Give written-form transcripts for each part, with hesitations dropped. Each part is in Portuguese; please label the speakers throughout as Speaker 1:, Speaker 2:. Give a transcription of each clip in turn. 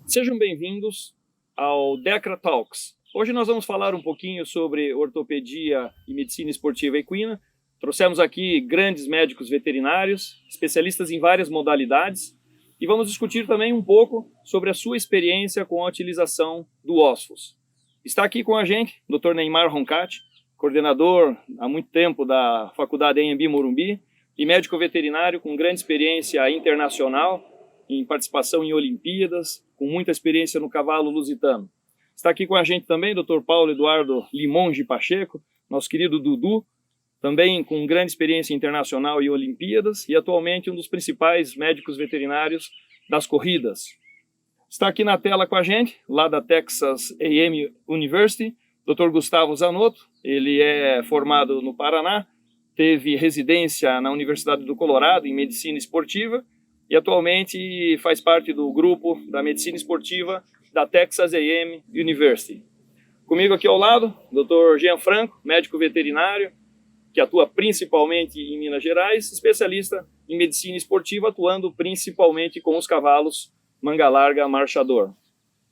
Speaker 1: Sejam bem-vindos ao DECRA Talks. Hoje nós vamos falar um pouquinho sobre ortopedia e medicina esportiva equina. Trouxemos aqui grandes médicos veterinários, especialistas em várias modalidades, e vamos discutir também um pouco sobre a sua experiência com a utilização do Osphus. Está aqui com a gente o Dr. Neymar Roncati, coordenador há muito tempo da Faculdade Anhembi Morumbi e médico veterinário com grande experiência internacional em participação em Olimpíadas, com muita experiência no cavalo lusitano. Está aqui com a gente também o Dr. Paulo Eduardo Limonge Pacheco, nosso querido Dudu, também com grande experiência internacional em Olimpíadas e atualmente um dos principais médicos veterinários das corridas. Está aqui na tela com a gente, lá da Texas A&M University, Dr. Gustavo Zanotto. Ele é formado no Paraná, teve residência na Universidade do Colorado em medicina esportiva e atualmente faz parte do grupo da medicina esportiva da Texas A&M University. Comigo aqui ao lado, Dr. Jean Franco, médico veterinário, que atua principalmente em Minas Gerais, especialista em medicina esportiva, atuando principalmente com os cavalos manga larga marchador.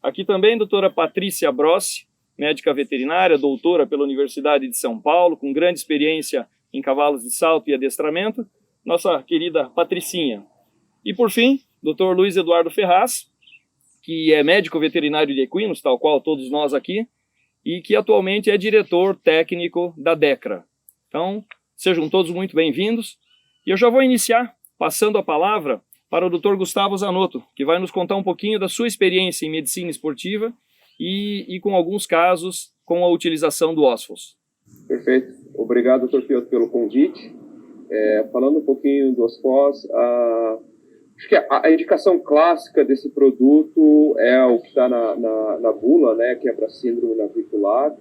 Speaker 1: Aqui também a doutora Patrícia Brossi, médica veterinária, doutora pela Universidade de São Paulo, com grande experiência em cavalos de salto e adestramento, nossa querida Patricinha. E por fim, Dr. Luiz Eduardo Ferraz, que é médico veterinário de equinos, tal qual todos nós aqui, e que atualmente é diretor técnico da DECRA. Então, sejam todos muito bem-vindos. E eu já vou iniciar passando a palavra para o Dr. Gustavo Zanotto, que vai nos contar um pouquinho da sua experiência em medicina esportiva e com alguns casos com a utilização do Osphus.
Speaker 2: Perfeito. Obrigado, Dr. Piotr, pelo convite. Falando um pouquinho do Osphus, acho que a indicação clássica desse produto é o que está na bula, né, que é para síndrome navicular.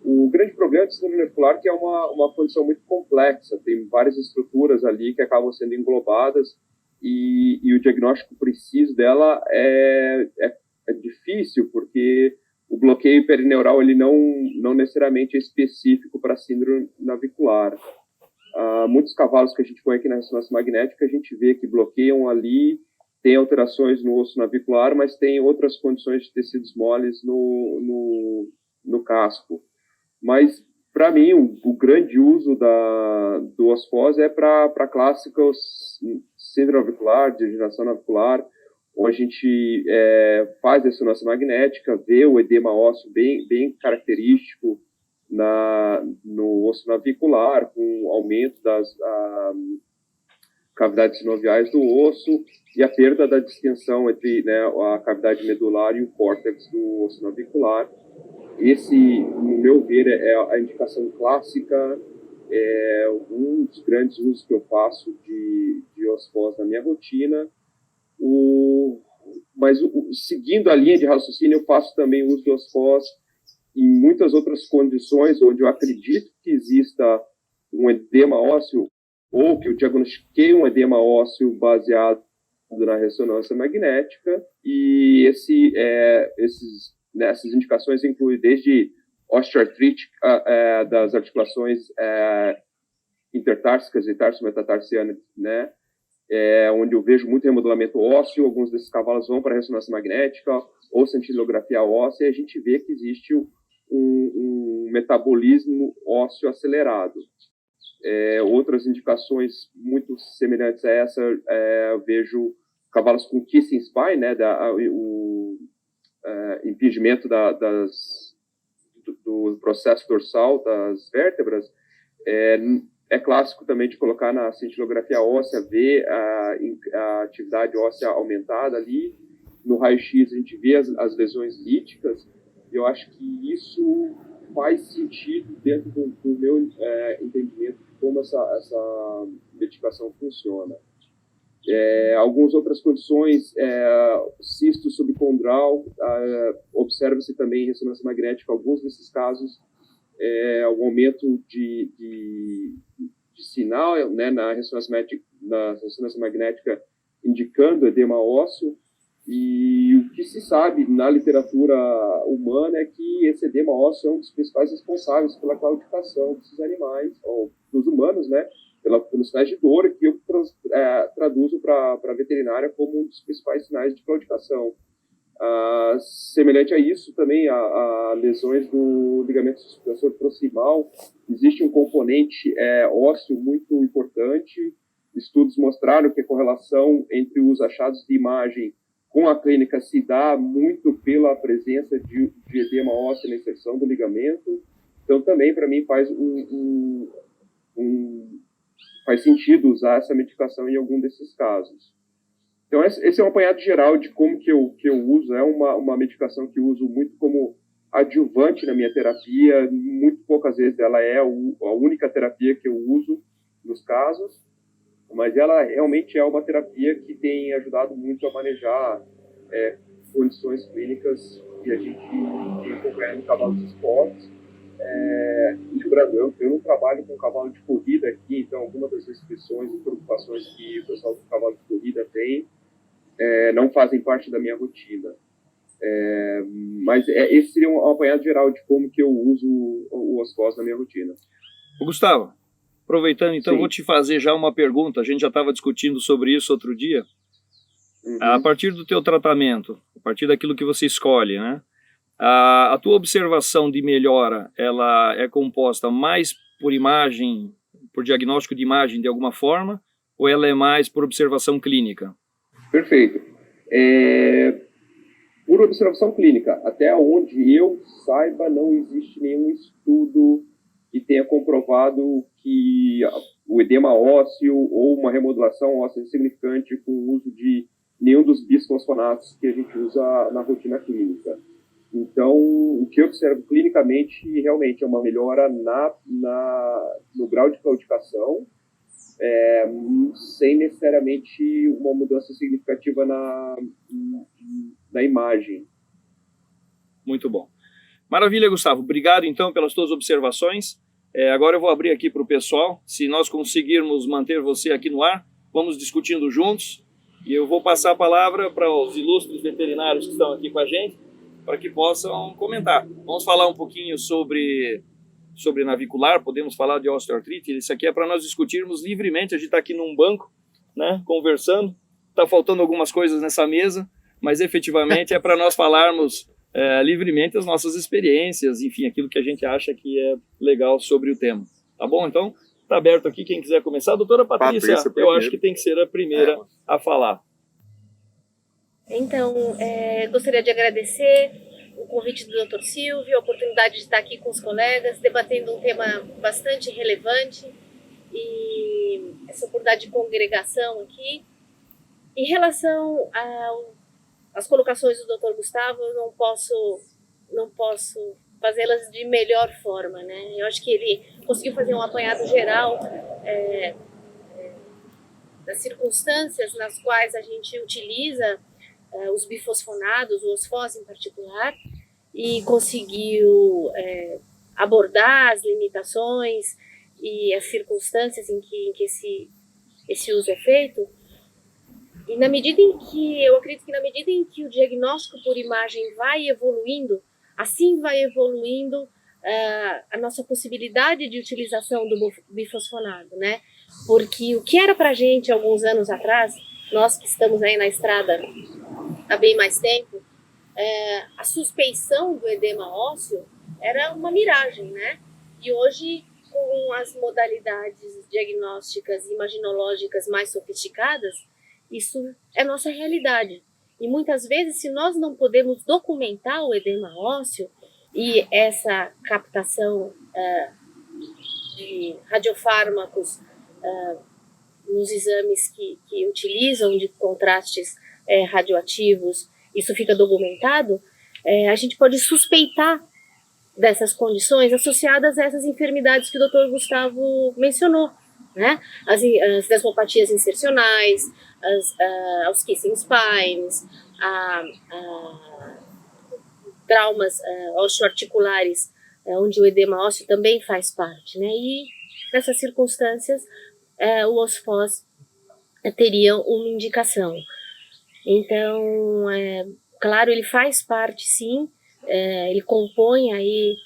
Speaker 2: O grande problema de síndrome navicular é que é uma condição muito complexa, tem várias estruturas ali que acabam sendo englobadas e o diagnóstico preciso dela é difícil, porque o bloqueio perineural ele não necessariamente é específico para síndrome navicular. Muitos cavalos que a gente põe aqui na ressonância magnética, a gente vê que bloqueiam ali, tem alterações no osso navicular, mas tem outras condições de tecidos moles no casco. Mas, para mim, o grande uso do Osphus é para a clássica síndrome navicular, degeneração navicular, onde a gente faz a ressonância magnética, vê o edema ósseo bem característico no osso navicular, com aumento das cavidades sinoviais do osso e a perda da distensão entre, né, a cavidade medular e o córtex do osso navicular. Esse, no meu ver, é a indicação clássica, um dos grandes usos que eu faço de Osphus na minha rotina. Mas seguindo a linha de raciocínio, eu faço também uso do Osphus em muitas outras condições onde eu acredito que exista um edema ósseo ou que eu diagnostiquei um edema ósseo baseado na ressonância magnética, e essas indicações incluem desde osteoartrite das articulações intertársicas e tarso-metatarsianas, né, onde eu vejo muito remodelamento ósseo. Alguns desses cavalos vão para a ressonância magnética ou cintilografia óssea, e a gente vê que existe um metabolismo ósseo acelerado. Outras indicações muito semelhantes a essa, eu vejo cavalos com kissing spine, né, o impingimento do processo dorsal das vértebras. É clássico também de colocar na cintilografia óssea, ver a atividade óssea aumentada ali. No raio-x a gente vê as lesões líticas, e eu acho que isso faz sentido dentro do meu entendimento de como essa medicação funciona. Algumas outras condições, cisto subcondral, observa-se também em ressonância magnética, alguns desses casos, o aumento de sinal, né, na ressonância magnética indicando edema ósseo. E o que se sabe na literatura humana é que esse edema ósseo é um dos principais responsáveis pela claudicação desses animais, ou dos humanos, né, pelos sinais de dor, que eu traduzo para a veterinária como um dos principais sinais de claudicação. Semelhante a isso, também a lesões do ligamento suspensor proximal, existe um componente ósseo muito importante. Estudos mostraram que a correlação entre os achados de imagem com a clínica se dá muito pela presença de edema ósseo na inserção do ligamento. Então, também, para mim, faz sentido usar essa medicação em algum desses casos. Então, esse é um apanhado geral de como que eu uso. É uma medicação que eu uso muito como adjuvante na minha terapia. Muito poucas vezes ela é a única terapia que eu uso nos casos, mas ela realmente é uma terapia que tem ajudado muito a manejar condições clínicas que a gente tem acompanhado em cavalos de esportes. Lembrando, eu não trabalho com cavalo de corrida aqui, então algumas das restrições e preocupações que o pessoal do cavalo de corrida tem não fazem parte da minha rotina. Mas esse seria um apanhado geral de como que eu uso o Osfos na minha rotina.
Speaker 1: Gustavo, aproveitando, então,
Speaker 2: Sim.
Speaker 1: vou te fazer já uma pergunta. A gente já estava discutindo sobre isso outro dia.
Speaker 2: Uhum.
Speaker 1: A partir do teu tratamento, a partir daquilo que você escolhe, né? A tua observação de melhora, ela é composta mais por imagem, por diagnóstico de imagem de alguma forma, ou ela é mais por observação clínica?
Speaker 2: Perfeito. Por observação clínica, até onde eu saiba, não existe nenhum estudo que tenha comprovado que o edema ósseo ou uma remodulação óssea significante com o uso de nenhum dos bisfosfonatos que a gente usa na rotina clínica. Então, o que eu observo clinicamente realmente é uma melhora no grau de claudicação, sem necessariamente uma mudança significativa na imagem.
Speaker 1: Muito bom. Maravilha, Gustavo. Obrigado, então, pelas tuas observações. Agora eu vou abrir aqui para o pessoal. Se nós conseguirmos manter você aqui no ar, vamos discutindo juntos. E eu vou passar a palavra para os ilustres veterinários que estão aqui com a gente, para que possam comentar. Vamos falar um pouquinho sobre navicular, podemos falar de osteoartrite. Isso aqui é para nós discutirmos livremente. A gente está aqui num banco, né, conversando. Está faltando algumas coisas nessa mesa, mas efetivamente é para nós falarmos livremente as nossas experiências, enfim, aquilo que a gente acha que é legal sobre o tema. Tá bom? Então, está aberto aqui quem quiser começar. Doutora Patrícia, eu acho que tem que ser a primeira a falar.
Speaker 3: Então, gostaria de agradecer o convite do Dr. Silvio, a oportunidade de estar aqui com os colegas, debatendo um tema bastante relevante e essa oportunidade de congregação aqui. Em relação às colocações do Dr. Gustavo, eu não posso fazê-las de melhor forma, né? Eu acho que ele conseguiu fazer um apanhado geral das circunstâncias nas quais a gente utiliza os bifosfonados, o Osfos em particular, e conseguiu abordar as limitações e as circunstâncias em que esse uso é feito. E eu acredito que na medida em que o diagnóstico por imagem vai evoluindo, assim vai evoluindo a nossa possibilidade de utilização do bifosfonado, né? Porque o que era pra gente alguns anos atrás, nós que estamos aí na estrada há bem mais tempo, a suspeição do edema ósseo era uma miragem, né? E hoje, com as modalidades diagnósticas e imaginológicas mais sofisticadas, isso é nossa realidade. E muitas vezes, se nós não podemos documentar o edema ósseo e essa captação de radiofármacos nos exames que utilizam de contrastes radioativos, isso fica documentado, a gente pode suspeitar dessas condições associadas a essas enfermidades que o Dr. Gustavo mencionou, né? As desmopatias insercionais, os kissing spines, traumas osteoarticulares, onde o edema ósseo também faz parte, né? E nessas circunstâncias, o Osfos teria uma indicação. Então, claro, ele faz parte, sim, ele compõe aí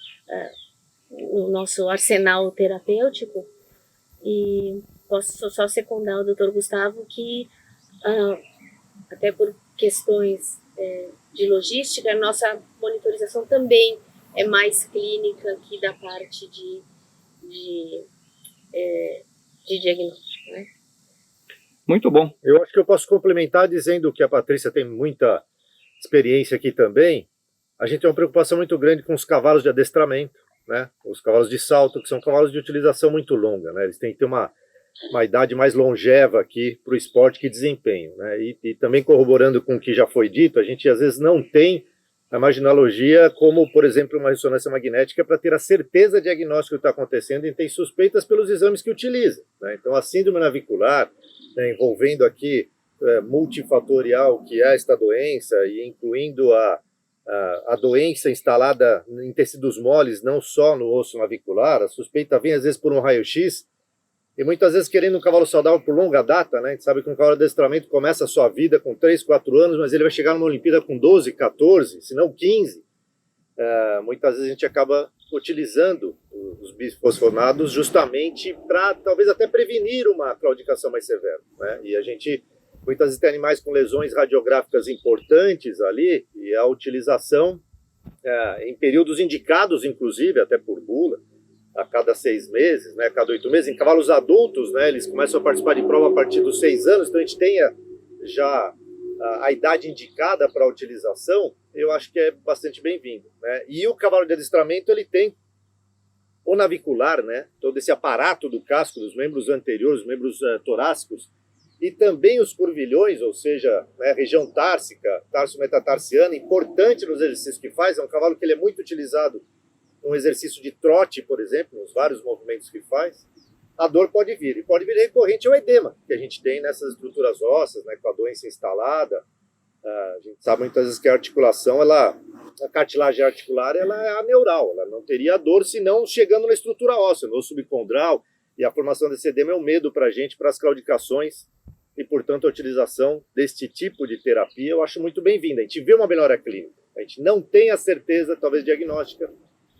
Speaker 3: o nosso arsenal terapêutico, e posso só secundar o Dr. Gustavo que, até por questões de logística, a nossa monitorização também é mais clínica que da parte de diagnóstico, né?
Speaker 1: Muito bom.
Speaker 4: Eu acho que eu posso complementar dizendo que a Patrícia tem muita experiência aqui também. A gente tem uma preocupação muito grande com os cavalos de adestramento, né? Os cavalos de salto, que são cavalos de utilização muito longa, né? Eles têm que ter uma idade mais longeva aqui para o esporte que desempenho, né? E também corroborando com o que já foi dito, a gente às vezes não tem a imaginologia como, por exemplo, uma ressonância magnética para ter a certeza diagnóstica do que está acontecendo e tem suspeitas pelos exames que utiliza, né? Então a síndrome navicular, né, envolvendo aqui multifatorial, que é esta doença, e incluindo a doença instalada em tecidos moles, não só no osso navicular, a suspeita vem às vezes por um raio-x, e muitas vezes querendo um cavalo saudável por longa data, né? A gente sabe que um cavalo de adestramento começa a sua vida com 3, 4 anos, mas ele vai chegar numa Olimpíada com 12, 14, se não 15. Muitas vezes a gente acaba utilizando os bifosfonados justamente para talvez até prevenir uma claudicação mais severa, né? E a gente muitas vezes tem animais com lesões radiográficas importantes ali, e a utilização em períodos indicados, inclusive, até por bula, a cada 6 meses, né, a cada 8 meses. Em cavalos adultos, né, eles começam a participar de prova a partir dos 6 anos, então a gente tem já a idade indicada para a utilização, eu acho que é bastante bem-vindo, né? E o cavalo de adestramento, ele tem o navicular, né, todo esse aparato do casco, dos membros anteriores, os membros torácicos, e também os curvilhões, ou seja, né, região társica, tarso-metatarsiana, importante nos exercícios que faz. É um cavalo que ele é muito utilizado num exercício de trote, por exemplo, nos vários movimentos que faz. A dor pode vir, e pode vir recorrente ao edema, que a gente tem nessas estruturas ósseas, né, com a doença instalada. A gente sabe muitas vezes que a articulação, a cartilagem articular, ela é aneural, ela não teria dor senão chegando na estrutura óssea, no subcondral, e a formação desse edema é um medo para a gente, para as claudicações, e portanto a utilização deste tipo de terapia eu acho muito bem-vinda. A gente vê uma melhora clínica, a gente não tem a certeza, talvez diagnóstica,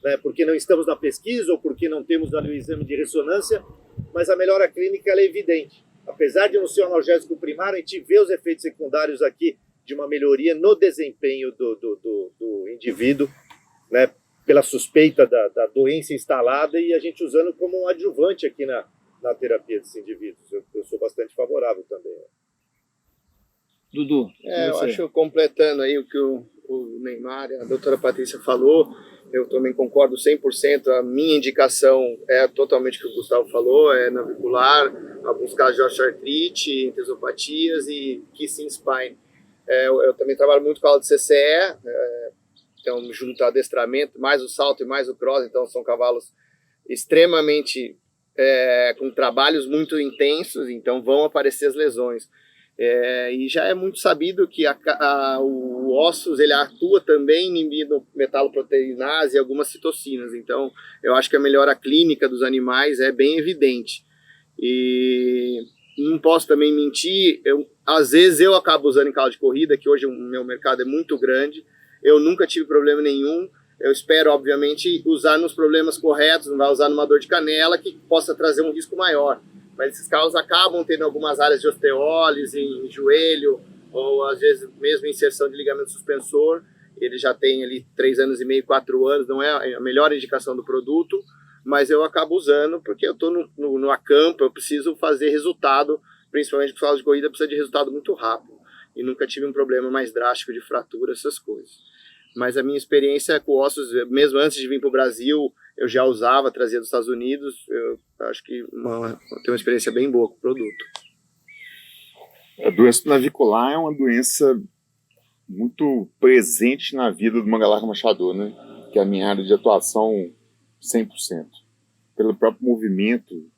Speaker 4: né, porque não estamos na pesquisa ou porque não temos ali o exame de ressonância, mas a melhora clínica ela é evidente. Apesar de não ser um analgésico primário, a gente vê os efeitos secundários aqui de uma melhoria no desempenho do indivíduo, né, pela suspeita da doença instalada, e a gente usando como um adjuvante aqui na terapia desses indivíduos. Eu sou bastante favorável também.
Speaker 1: Dudu,
Speaker 5: eu acho, completando aí o que o Neymar e a doutora Patrícia falou, eu também concordo 100%. A minha indicação é totalmente o que o Gustavo falou, é navicular, alguns casos de osteoartrite, entesopatias e kissing spine. Eu também trabalho muito com a aula de CCE, então junto ao adestramento, mais o salto e mais o cross, então são cavalos extremamente com trabalhos muito intensos, então vão aparecer as lesões. E já é muito sabido que o ossos ele atua também inibindo metaloproteinase e algumas citocinas, então eu acho que a melhora clínica dos animais é bem evidente. E não posso também mentir, às vezes eu acabo usando em cavalo de corrida, que hoje o meu mercado é muito grande, eu nunca tive problema nenhum. Eu espero, obviamente, usar nos problemas corretos, não vai usar numa dor de canela que possa trazer um risco maior. Mas esses cavalos acabam tendo algumas áreas de osteólise, em joelho, ou às vezes mesmo inserção de ligamento suspensor. Ele já tem ali 3 anos e meio, 4 anos, não é a melhor indicação do produto, mas eu acabo usando porque eu estou no acampo, eu preciso fazer resultado, principalmente com cavalos de corrida, precisa de resultado muito rápido. E nunca tive um problema mais drástico de fratura, essas coisas. Mas a minha experiência com ossos, mesmo antes de vir para o Brasil, eu já usava, trazia dos Estados Unidos. Eu acho que eu tenho uma experiência bem boa com o produto.
Speaker 6: A doença navicular é uma doença muito presente na vida do mangalarca machador, né? Que é a minha área de atuação 100%. Pelo próprio movimento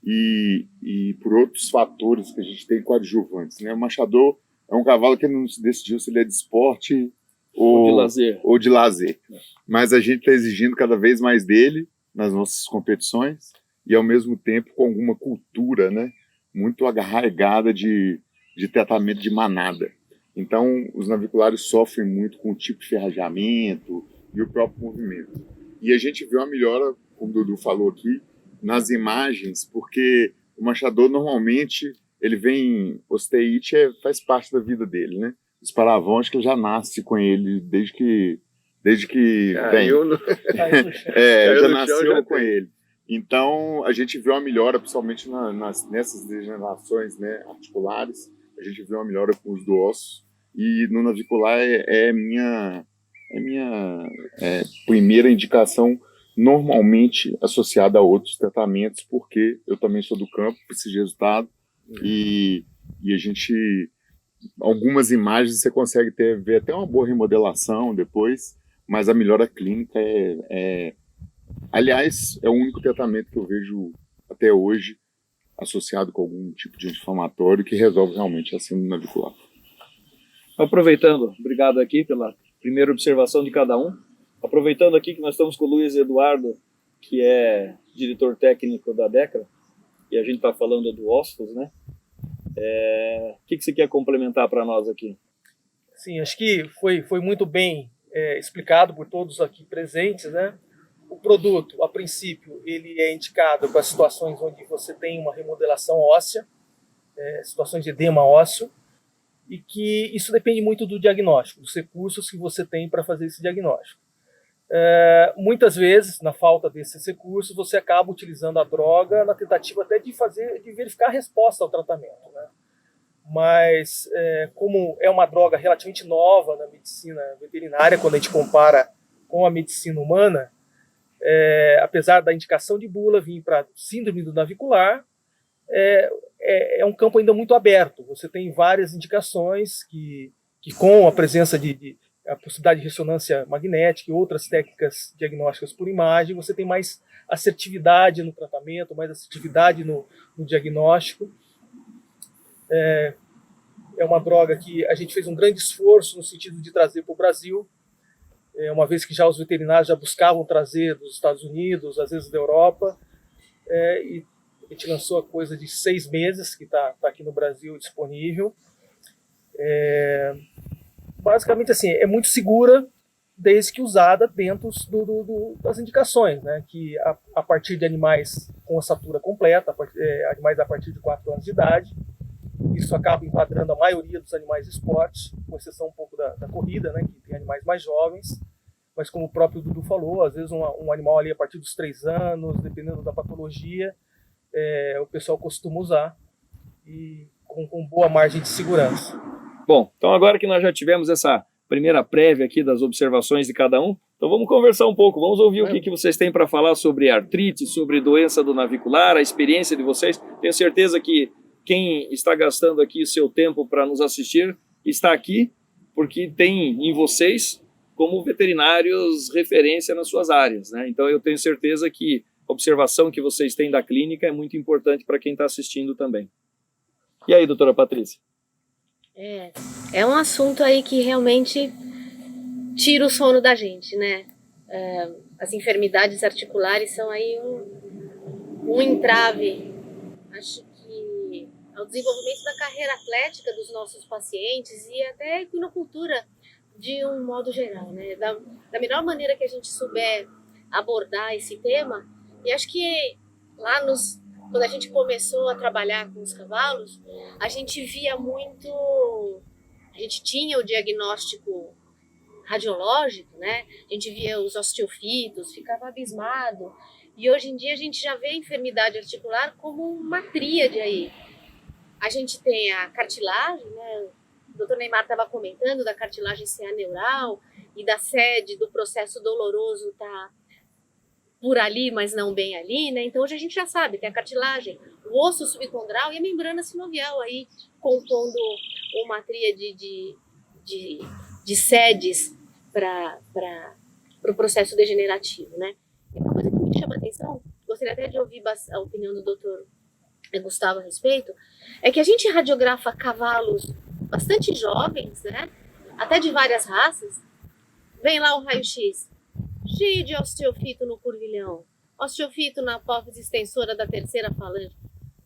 Speaker 6: e por outros fatores que a gente tem coadjuvantes, né? O machador é um cavalo que não se decidiu se ele é de esporte ou de lazer. Mas a gente está exigindo cada vez mais dele nas nossas competições e, ao mesmo tempo, com alguma cultura, né, muito arraigada de tratamento de manada. Então, os naviculares sofrem muito com o tipo de ferrajamento e o próprio movimento. E a gente vê uma melhora, como o Dudu falou aqui, nas imagens, porque o machador, normalmente, ele vem... Osteite faz parte da vida dele, né? Esse paravão, acho que já nasce com ele desde que vem.
Speaker 5: Caiu no
Speaker 6: Já
Speaker 5: no
Speaker 6: nasceu
Speaker 5: chão, já
Speaker 6: com
Speaker 5: tem.
Speaker 6: ele. Então, a gente viu uma melhora, principalmente nessas degenerações, né, articulares. A gente viu uma melhora com os do osso. E no navicular é minha primeira indicação, normalmente associada a outros tratamentos, porque eu também sou do campo, preciso de resultado. E a gente... Algumas imagens você consegue ver até uma boa remodelação depois, mas a melhora clínica aliás, é o único tratamento que eu vejo até hoje associado com algum tipo de anti-inflamatório que resolve realmente a síndrome navicular.
Speaker 1: Aproveitando, obrigado aqui pela primeira observação de cada um. Aproveitando aqui que nós estamos com o Luiz Eduardo, que é diretor técnico da DECRA, e a gente está falando do Ostos, né? O que você quer complementar para nós aqui?
Speaker 7: Sim, acho que foi muito bem explicado por todos aqui presentes, né? O produto, a princípio, ele é indicado para situações onde você tem uma remodelação óssea, situações de edema ósseo, e que isso depende muito do diagnóstico, dos recursos que você tem para fazer esse diagnóstico. Muitas vezes, na falta desses recursos, você acaba utilizando a droga na tentativa até de verificar a resposta ao tratamento, né? Mas, como é uma droga relativamente nova na medicina veterinária, quando a gente compara com a medicina humana, apesar da indicação de bula vir para síndrome do navicular, é um campo ainda muito aberto. Você tem várias indicações que com a presença a possibilidade de ressonância magnética e outras técnicas diagnósticas por imagem, você tem mais assertividade no tratamento, mais assertividade no diagnóstico. É uma droga que a gente fez um grande esforço no sentido de trazer para o Brasil, uma vez que já os veterinários já buscavam trazer dos Estados Unidos, às vezes da Europa, e a gente lançou a coisa de 6 meses, que está aqui no Brasil disponível. Basicamente, assim, é muito segura, desde que usada dentro das indicações, né? Que a partir de animais com ossatura completa, animais a partir de 4 anos de idade, isso acaba enquadrando a maioria dos animais de esporte, com exceção um pouco da corrida, né? Que tem animais mais jovens, mas como o próprio Dudu falou, às vezes um animal ali a partir dos 3 anos, dependendo da patologia, o pessoal costuma usar, e com boa margem de segurança.
Speaker 1: Bom, então agora que nós já tivemos essa primeira prévia aqui das observações de cada um, então vamos conversar um pouco, vamos ouvir o que vocês têm para falar sobre artrite, sobre doença do navicular, a experiência de vocês. Tenho certeza que quem está gastando aqui seu tempo para nos assistir está aqui porque tem em vocês como veterinários referência nas suas áreas, né? Então eu tenho certeza que a observação que vocês têm da clínica é muito importante para quem está assistindo também. E aí, doutora Patrícia?
Speaker 3: É um assunto aí que realmente tira o sono da gente, né? As enfermidades articulares são aí um entrave, acho que ao desenvolvimento da carreira atlética dos nossos pacientes e até a equinocultura de um modo geral, né? Da melhor maneira que a gente souber abordar esse tema, e acho que lá quando a gente começou a trabalhar com os cavalos, a gente via muito, a gente tinha o diagnóstico radiológico, né? A gente via os osteofitos, ficava abismado, e hoje em dia a gente já vê a enfermidade articular como uma tríade aí. A gente tem a cartilagem, né? O Dr. Neymar estava comentando da cartilagem CA neural e da sede do processo doloroso tá por ali, mas não bem ali, né? Então hoje a gente já sabe, tem a cartilagem, o osso subcondral e a membrana sinovial aí compondo uma tríade de sedes para o processo degenerativo, né? E uma coisa que me chama a atenção, gostaria até de ouvir a opinião do Dr. Gustavo a respeito, é que a gente radiografa cavalos bastante jovens, né? Até de várias raças. Vem lá o raio-x, cheio de osteofito no curvilhão, osteofito na apófise extensora da terceira falange.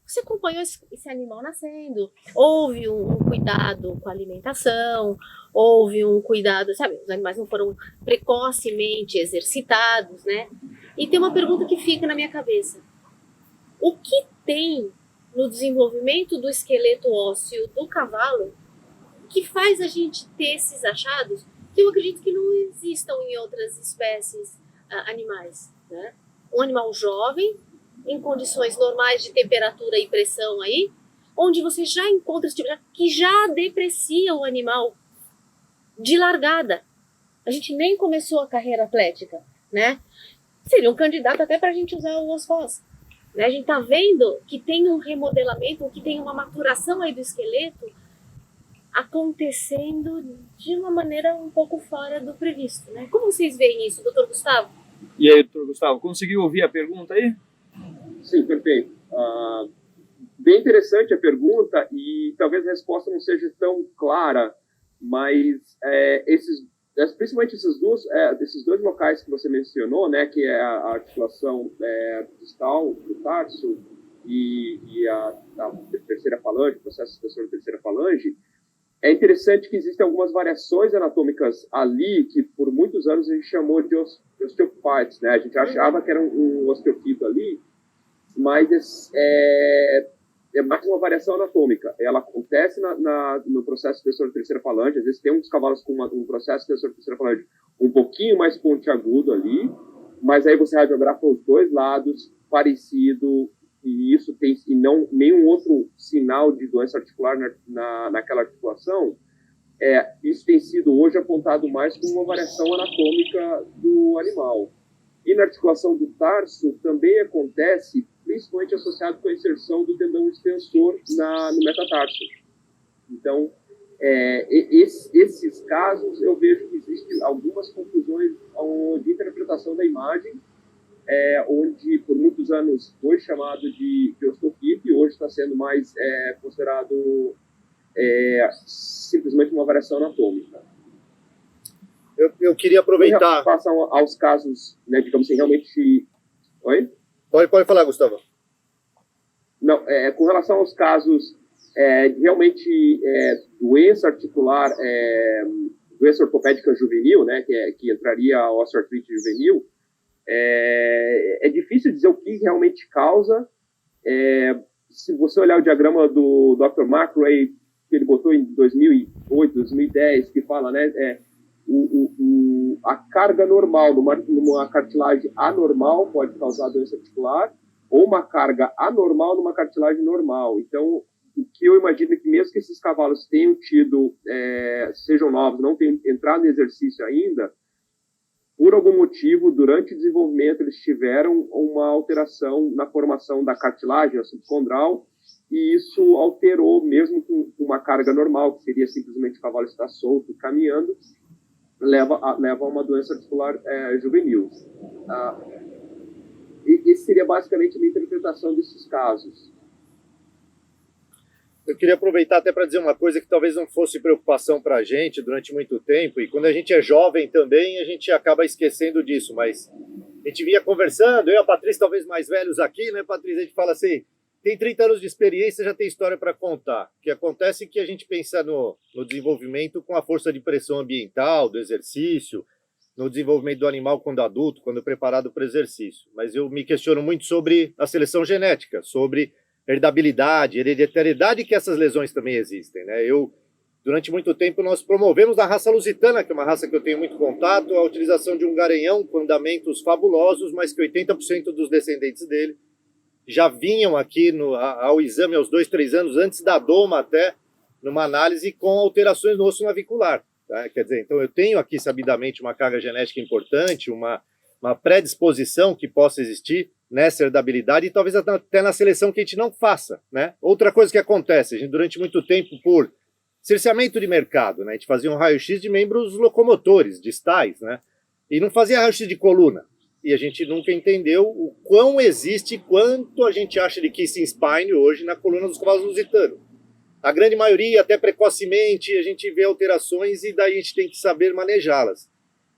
Speaker 3: Você acompanhou esse animal nascendo, houve um cuidado com a alimentação, houve um cuidado, sabe, os animais não foram precocemente exercitados, né? E tem uma pergunta que fica na minha cabeça. O que tem no desenvolvimento do esqueleto ósseo do cavalo que faz a gente ter esses achados que eu acredito que não existam em outras espécies animais, né? Um animal jovem, em condições normais de temperatura e pressão aí, onde você já encontra esse tipo de que já deprecia o animal de largada. A gente nem começou a carreira atlética, né? Seria um candidato até para a gente usar o OSFOS. Né? A gente está vendo que tem um remodelamento, que tem uma maturação aí do esqueleto acontecendo de uma maneira um pouco fora do previsto. Né? Como vocês veem isso, doutor Gustavo?
Speaker 1: E aí, doutor Gustavo, conseguiu ouvir a pergunta aí?
Speaker 2: Sim, perfeito. Bem interessante a pergunta e talvez a resposta não seja tão clara, mas principalmente esses dois locais que você mencionou, né, que é a articulação distal do tarso e a terceira falange, o processo extensor da terceira falange, é interessante que existem algumas variações anatômicas ali que por muitos anos a gente chamou de osteophytes, né? A gente achava que era um osteofito ali, mas é mais uma variação anatômica. Ela acontece no processo extensor da terceira falange. Às vezes tem uns cavalos com um processo extensor da terceira falange um pouquinho mais pontiagudo ali, mas aí você radiografa os dois lados, parecido, e isso tem e não nenhum outro sinal de doença articular naquela articulação. Isso tem sido hoje apontado mais como uma variação anatômica do animal. E na articulação do tarso também acontece, principalmente associado com a inserção do tendão extensor no metatarso. Então, esses casos eu vejo que existem algumas confusões de interpretação da imagem, onde por muitos anos foi chamado de osteofito e hoje está sendo mais considerado simplesmente uma variação anatômica.
Speaker 4: Eu queria aproveitar.
Speaker 2: Em relação aos casos, né, digamos assim, realmente... Oi?
Speaker 4: Pode falar, Gustavo.
Speaker 2: Não, com relação aos casos realmente doença articular, doença ortopédica juvenil, né, que entraria a osteoartrite juvenil, é difícil dizer o que realmente causa. Se você olhar o diagrama do Dr. Mark Ray, que ele botou em 2008, 2010, que fala, né, a carga normal numa cartilagem anormal pode causar doença articular, ou uma carga anormal numa cartilagem normal. Então, o que eu imagino é que mesmo que esses cavalos tenham tido, sejam novos, não tenham entrado no exercício ainda, por algum motivo, durante o desenvolvimento, eles tiveram uma alteração na formação da cartilagem, a subcondral, e isso alterou, mesmo com uma carga normal, que seria simplesmente o cavalo estar solto, caminhando, leva a uma doença articular juvenil. Esse seria basicamente a minha interpretação desses casos.
Speaker 4: Eu queria aproveitar até para dizer uma coisa que talvez não fosse preocupação para a gente durante muito tempo, e quando a gente é jovem também, a gente acaba esquecendo disso, mas a gente vinha conversando, eu e a Patrícia, talvez mais velhos aqui, né, Patrícia? A gente fala assim, tem 30 anos de experiência, já tem história para contar. O que acontece é que a gente pensa no desenvolvimento com a força de pressão ambiental, do exercício, no desenvolvimento do animal quando adulto, quando preparado para o exercício. Mas eu me questiono muito sobre a seleção genética, sobre herdabilidade, hereditariedade, que essas lesões também existem, né? Durante muito tempo, nós promovemos na raça lusitana, que é uma raça que eu tenho muito contato, a utilização de um garanhão com andamentos fabulosos, mas que 80% dos descendentes dele já vinham aqui ao exame aos 2, 3 anos, antes da doma até, numa análise com alterações no osso navicular. Tá? Quer dizer, então eu tenho aqui sabidamente uma carga genética importante, uma predisposição que possa existir nessa herdabilidade e talvez até na seleção que a gente não faça, né? Outra coisa que acontece, a gente durante muito tempo, por cerceamento de mercado, né? A gente fazia um raio-x de membros locomotores, distais, né? E não fazia raio-x de coluna. E a gente nunca entendeu o quão existe, quanto a gente acha de kissing spine hoje na coluna dos cavalos lusitanos. A grande maioria, até precocemente, a gente vê alterações e daí a gente tem que saber manejá-las.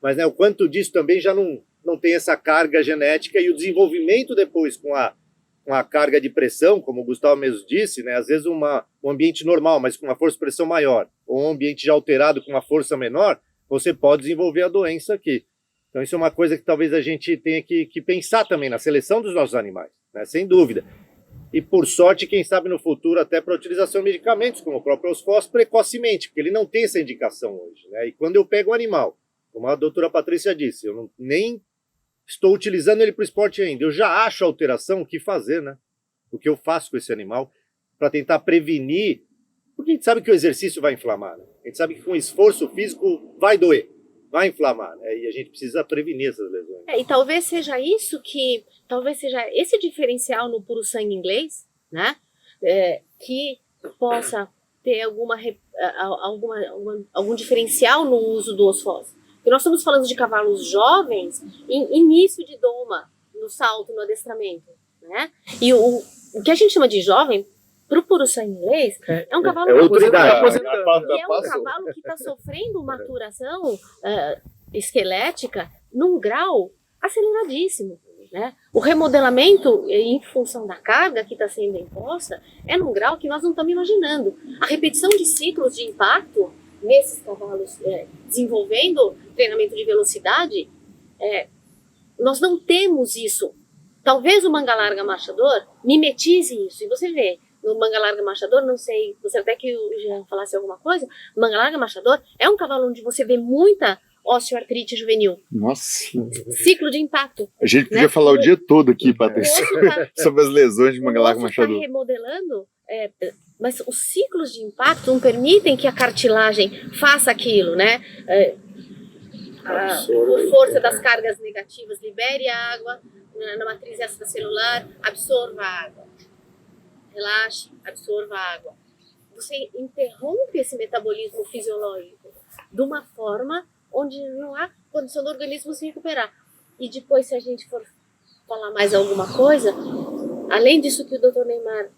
Speaker 4: Mas, né, o quanto disso também já não tem essa carga genética e o desenvolvimento depois com a carga de pressão, como o Gustavo mesmo disse, né, às vezes um ambiente normal, mas com uma força de pressão maior, ou um ambiente já alterado com uma força menor, você pode desenvolver a doença aqui. Então isso é uma coisa que talvez a gente tenha que pensar também na seleção dos nossos animais, né, sem dúvida. e, por sorte, quem sabe no futuro até para utilização de medicamentos, como o próprio Osfos, precocemente, porque ele não tem essa indicação hoje, né? E quando eu pego um animal, como a doutora Patrícia disse, eu nem estou utilizando ele para o esporte ainda, eu já acho a alteração, o que fazer, né? O que eu faço com esse animal para tentar prevenir, porque a gente sabe que o exercício vai inflamar, né? A gente sabe que com esforço físico vai doer, vai inflamar, né? E a gente precisa prevenir essas lesões.
Speaker 3: E talvez seja talvez seja esse diferencial no puro sangue inglês, né? Que possa ter algum diferencial no uso do Osfos. Porque nós estamos falando de cavalos jovens em início de doma, no salto, no adestramento, né? E o que a gente chama de jovem, para o puro sangue inglês, é um cavalo
Speaker 4: outra idade.
Speaker 3: e é um cavalo que está sofrendo maturação esquelética num grau aceleradíssimo, né? O remodelamento em função da carga que está sendo imposta é num grau que nós não estamos imaginando. A repetição de ciclos de impacto nesses cavalos desenvolvendo treinamento de velocidade, nós não temos isso. Talvez o manga larga marchador mimetize isso. E você vê, no manga larga marchador, não sei, você até que eu já falasse alguma coisa, o manga larga marchador é um cavalo onde você vê muita osteoartrite juvenil.
Speaker 6: Nossa.
Speaker 3: Ciclo de impacto.
Speaker 6: A gente podia
Speaker 3: né?
Speaker 6: falar o dia todo aqui, Patrícia, sobre as lesões de manga larga
Speaker 3: O osso está
Speaker 6: marchador.
Speaker 3: remodelando, mas os ciclos de impacto não permitem que a cartilagem faça aquilo, né? Por força das cargas negativas, libere a água na matriz extracelular, absorva a água. Relaxe, absorva a água. Você interrompe esse metabolismo fisiológico de uma forma onde não há condição do organismo se recuperar. E depois, se a gente for falar mais alguma coisa, além disso que o Dr. Neymar,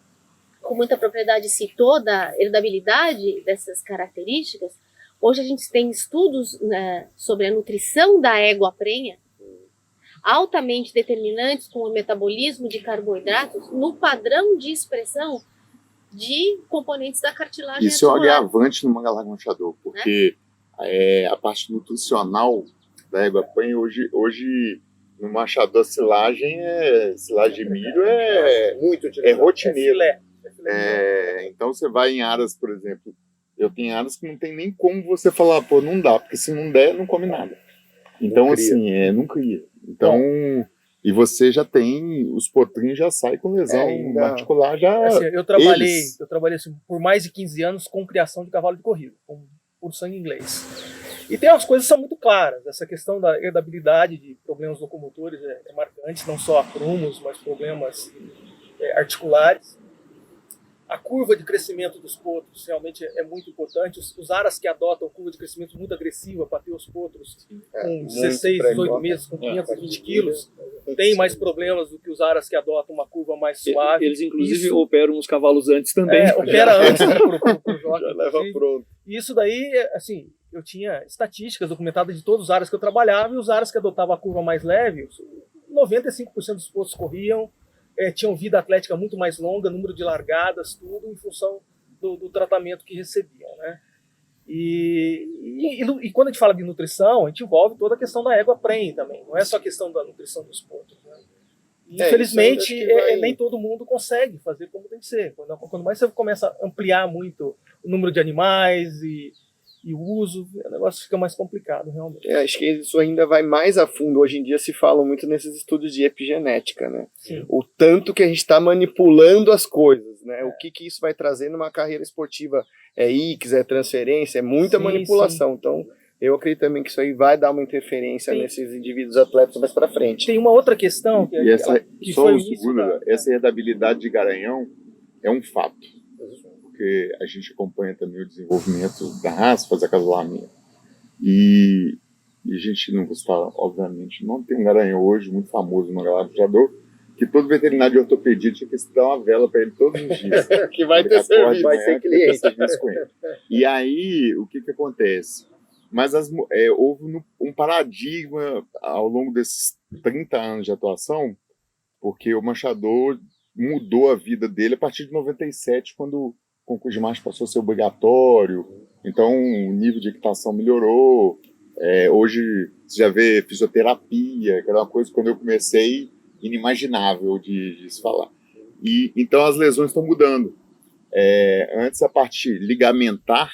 Speaker 3: com muita propriedade, citou da herdabilidade dessas características, hoje a gente tem estudos sobre a nutrição da égua prenha, altamente determinantes com o metabolismo de carboidratos no padrão de expressão de componentes da cartilagem
Speaker 6: Isso é um
Speaker 3: articular.
Speaker 6: agravante no manga larga marchador, porque a parte nutricional da égua prenha hoje no machador silagem de milho
Speaker 5: Muito
Speaker 6: rotineiro.
Speaker 7: Filé.
Speaker 6: Então você vai em aras, por exemplo, eu tenho aras que não tem nem como você falar, pô, não dá, porque se não der, não come nada. Então, assim, não cria. Então, e você já tem, os potrinhos já saem com lesão articular, já...
Speaker 7: Assim, eu trabalhei assim, por mais de 15 anos com criação de cavalo de corrida, por sangue inglês. E tem umas coisas que são muito claras. Essa questão da herdabilidade de problemas locomotores é marcante, não só acromos, mas problemas articulares. A curva de crescimento dos potros realmente é muito importante. Os aras que adotam curva de crescimento muito agressiva para ter os potros com 16, 18 meses, com 520 quilos, tem mais problemas do que os aras que adotam uma curva mais suave.
Speaker 1: Eles, inclusive, operam os cavalos antes também.
Speaker 7: Opera antes pro jockey.
Speaker 5: Já leva pronto.
Speaker 7: E isso daí, assim, eu tinha estatísticas documentadas de todos os aras que eu trabalhava, e os aras que adotavam a curva mais leve, 95% dos potros corriam, tinham vida atlética muito mais longa, número de largadas, tudo em função do tratamento que recebiam, né? E quando a gente fala de nutrição, a gente envolve toda a questão da égua prenhe também, não é só a questão da nutrição dos potros, né? E, infelizmente, nem todo mundo consegue fazer como tem que ser. Quando mais você começa a ampliar muito o número de animais e o uso, o negócio fica mais complicado, realmente.
Speaker 5: Acho que isso ainda vai mais a fundo. Hoje em dia se fala muito nesses estudos de epigenética, né?
Speaker 7: Sim.
Speaker 5: O tanto que a gente está manipulando as coisas, né? O que isso vai trazer numa carreira esportiva? É X, é transferência, é muita manipulação. Sim. Então, eu acredito também que isso aí vai dar uma interferência nesses indivíduos atletas mais para frente.
Speaker 7: Tem uma outra questão que
Speaker 6: essa herdabilidade de garanhão é um fato. Porque a gente acompanha também o desenvolvimento da raça, faz acasalamento. E a gente não está, obviamente, não tem um garanhão hoje muito famoso no galarjador, que todo veterinário de ortopedia tinha que dar uma vela para ele todos os dias.
Speaker 5: Que vai ter serviço,
Speaker 6: vai ser cliente. Com ele. E aí, o que acontece? Mas houve um paradigma ao longo desses 30 anos de atuação, porque o manchador mudou a vida dele a partir de 97, quando o concurso de marcha passou a ser obrigatório, então o nível de equitação melhorou. Hoje você já vê fisioterapia, que era uma coisa, quando eu comecei, inimaginável de se falar. E então as lesões estão mudando. Antes a parte ligamentar,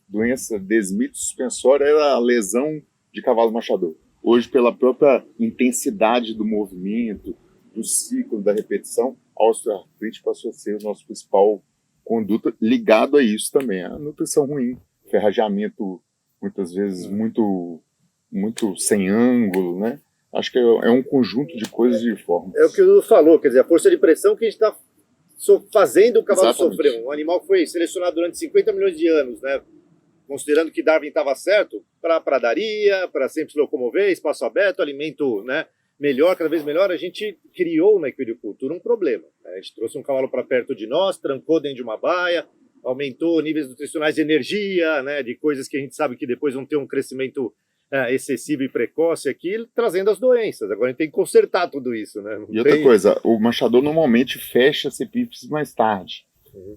Speaker 6: doença desmito suspensória, era a lesão de cavalo machador. Hoje, pela própria intensidade do movimento, do ciclo, da repetição, a osteoartrite passou a ser o nosso principal conduta, ligado a isso também, a nutrição ruim, ferrageamento muitas vezes muito sem ângulo, né? Acho que é um conjunto de coisas e formas.
Speaker 4: É o que o Dudu falou, quer dizer, a força de pressão que a gente está fazendo o cavalo
Speaker 6: Exatamente.
Speaker 4: sofrer. Um animal que foi selecionado durante 50 milhões de anos, né? Considerando que Darwin estava certo, para pradaria, para sempre se locomover, espaço aberto, alimento, né, melhor, cada vez melhor, a gente criou na equinocultura um problema. Né? A gente trouxe um cavalo para perto de nós, trancou dentro de uma baia, aumentou níveis nutricionais de energia, né, de coisas que a gente sabe que depois vão ter um crescimento excessivo e precoce aqui, trazendo as doenças. Agora a gente tem que consertar tudo isso. Né?
Speaker 6: E outra coisa, o machador normalmente fecha as epífises mais tarde.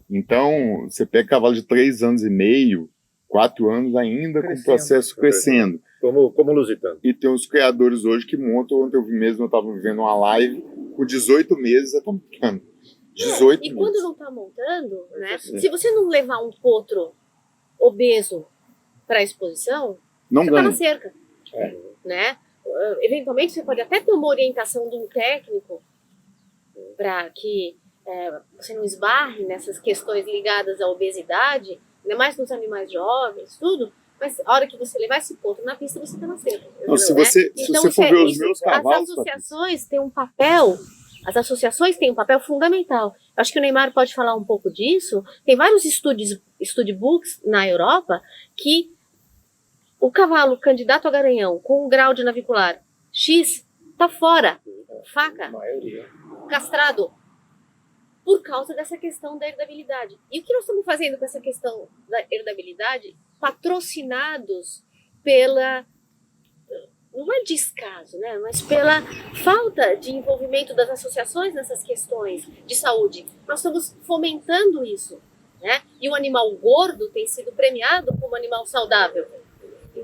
Speaker 6: Então, você pega cavalo de 3 anos e meio, 4 anos ainda com o processo crescendo.
Speaker 4: Como lusitano.
Speaker 6: E tem os criadores hoje que montam, ontem eu estava vivendo uma live, com 18 meses já estão montando. 18
Speaker 3: E
Speaker 6: meses.
Speaker 3: quando não está montando, né? Se você não levar um potro obeso para a exposição,
Speaker 6: Não
Speaker 3: você está
Speaker 6: ganha.
Speaker 3: na cerca. Né? Eventualmente você pode até ter uma orientação de um técnico para que você não esbarre nessas questões ligadas à obesidade, ainda mais nos animais jovens, tudo, mas a hora que você levar esse potro na pista, você está na cerca.
Speaker 6: Não, se
Speaker 3: né?
Speaker 6: você for ver os meus cavalos,
Speaker 3: as associações têm um papel. As associações têm um papel fundamental. Eu acho que o Neymar pode falar um pouco disso. Tem vários studybooks na Europa que o cavalo candidato a garanhão com um grau de navicular X está fora, faca, castrado, por causa dessa questão da herdabilidade. E o que nós estamos fazendo com essa questão da herdabilidade? Patrocinados pela, não é descaso, né, mas pela falta de envolvimento das associações nessas questões de saúde. Nós estamos fomentando isso, né? E o animal gordo tem sido premiado como animal saudável,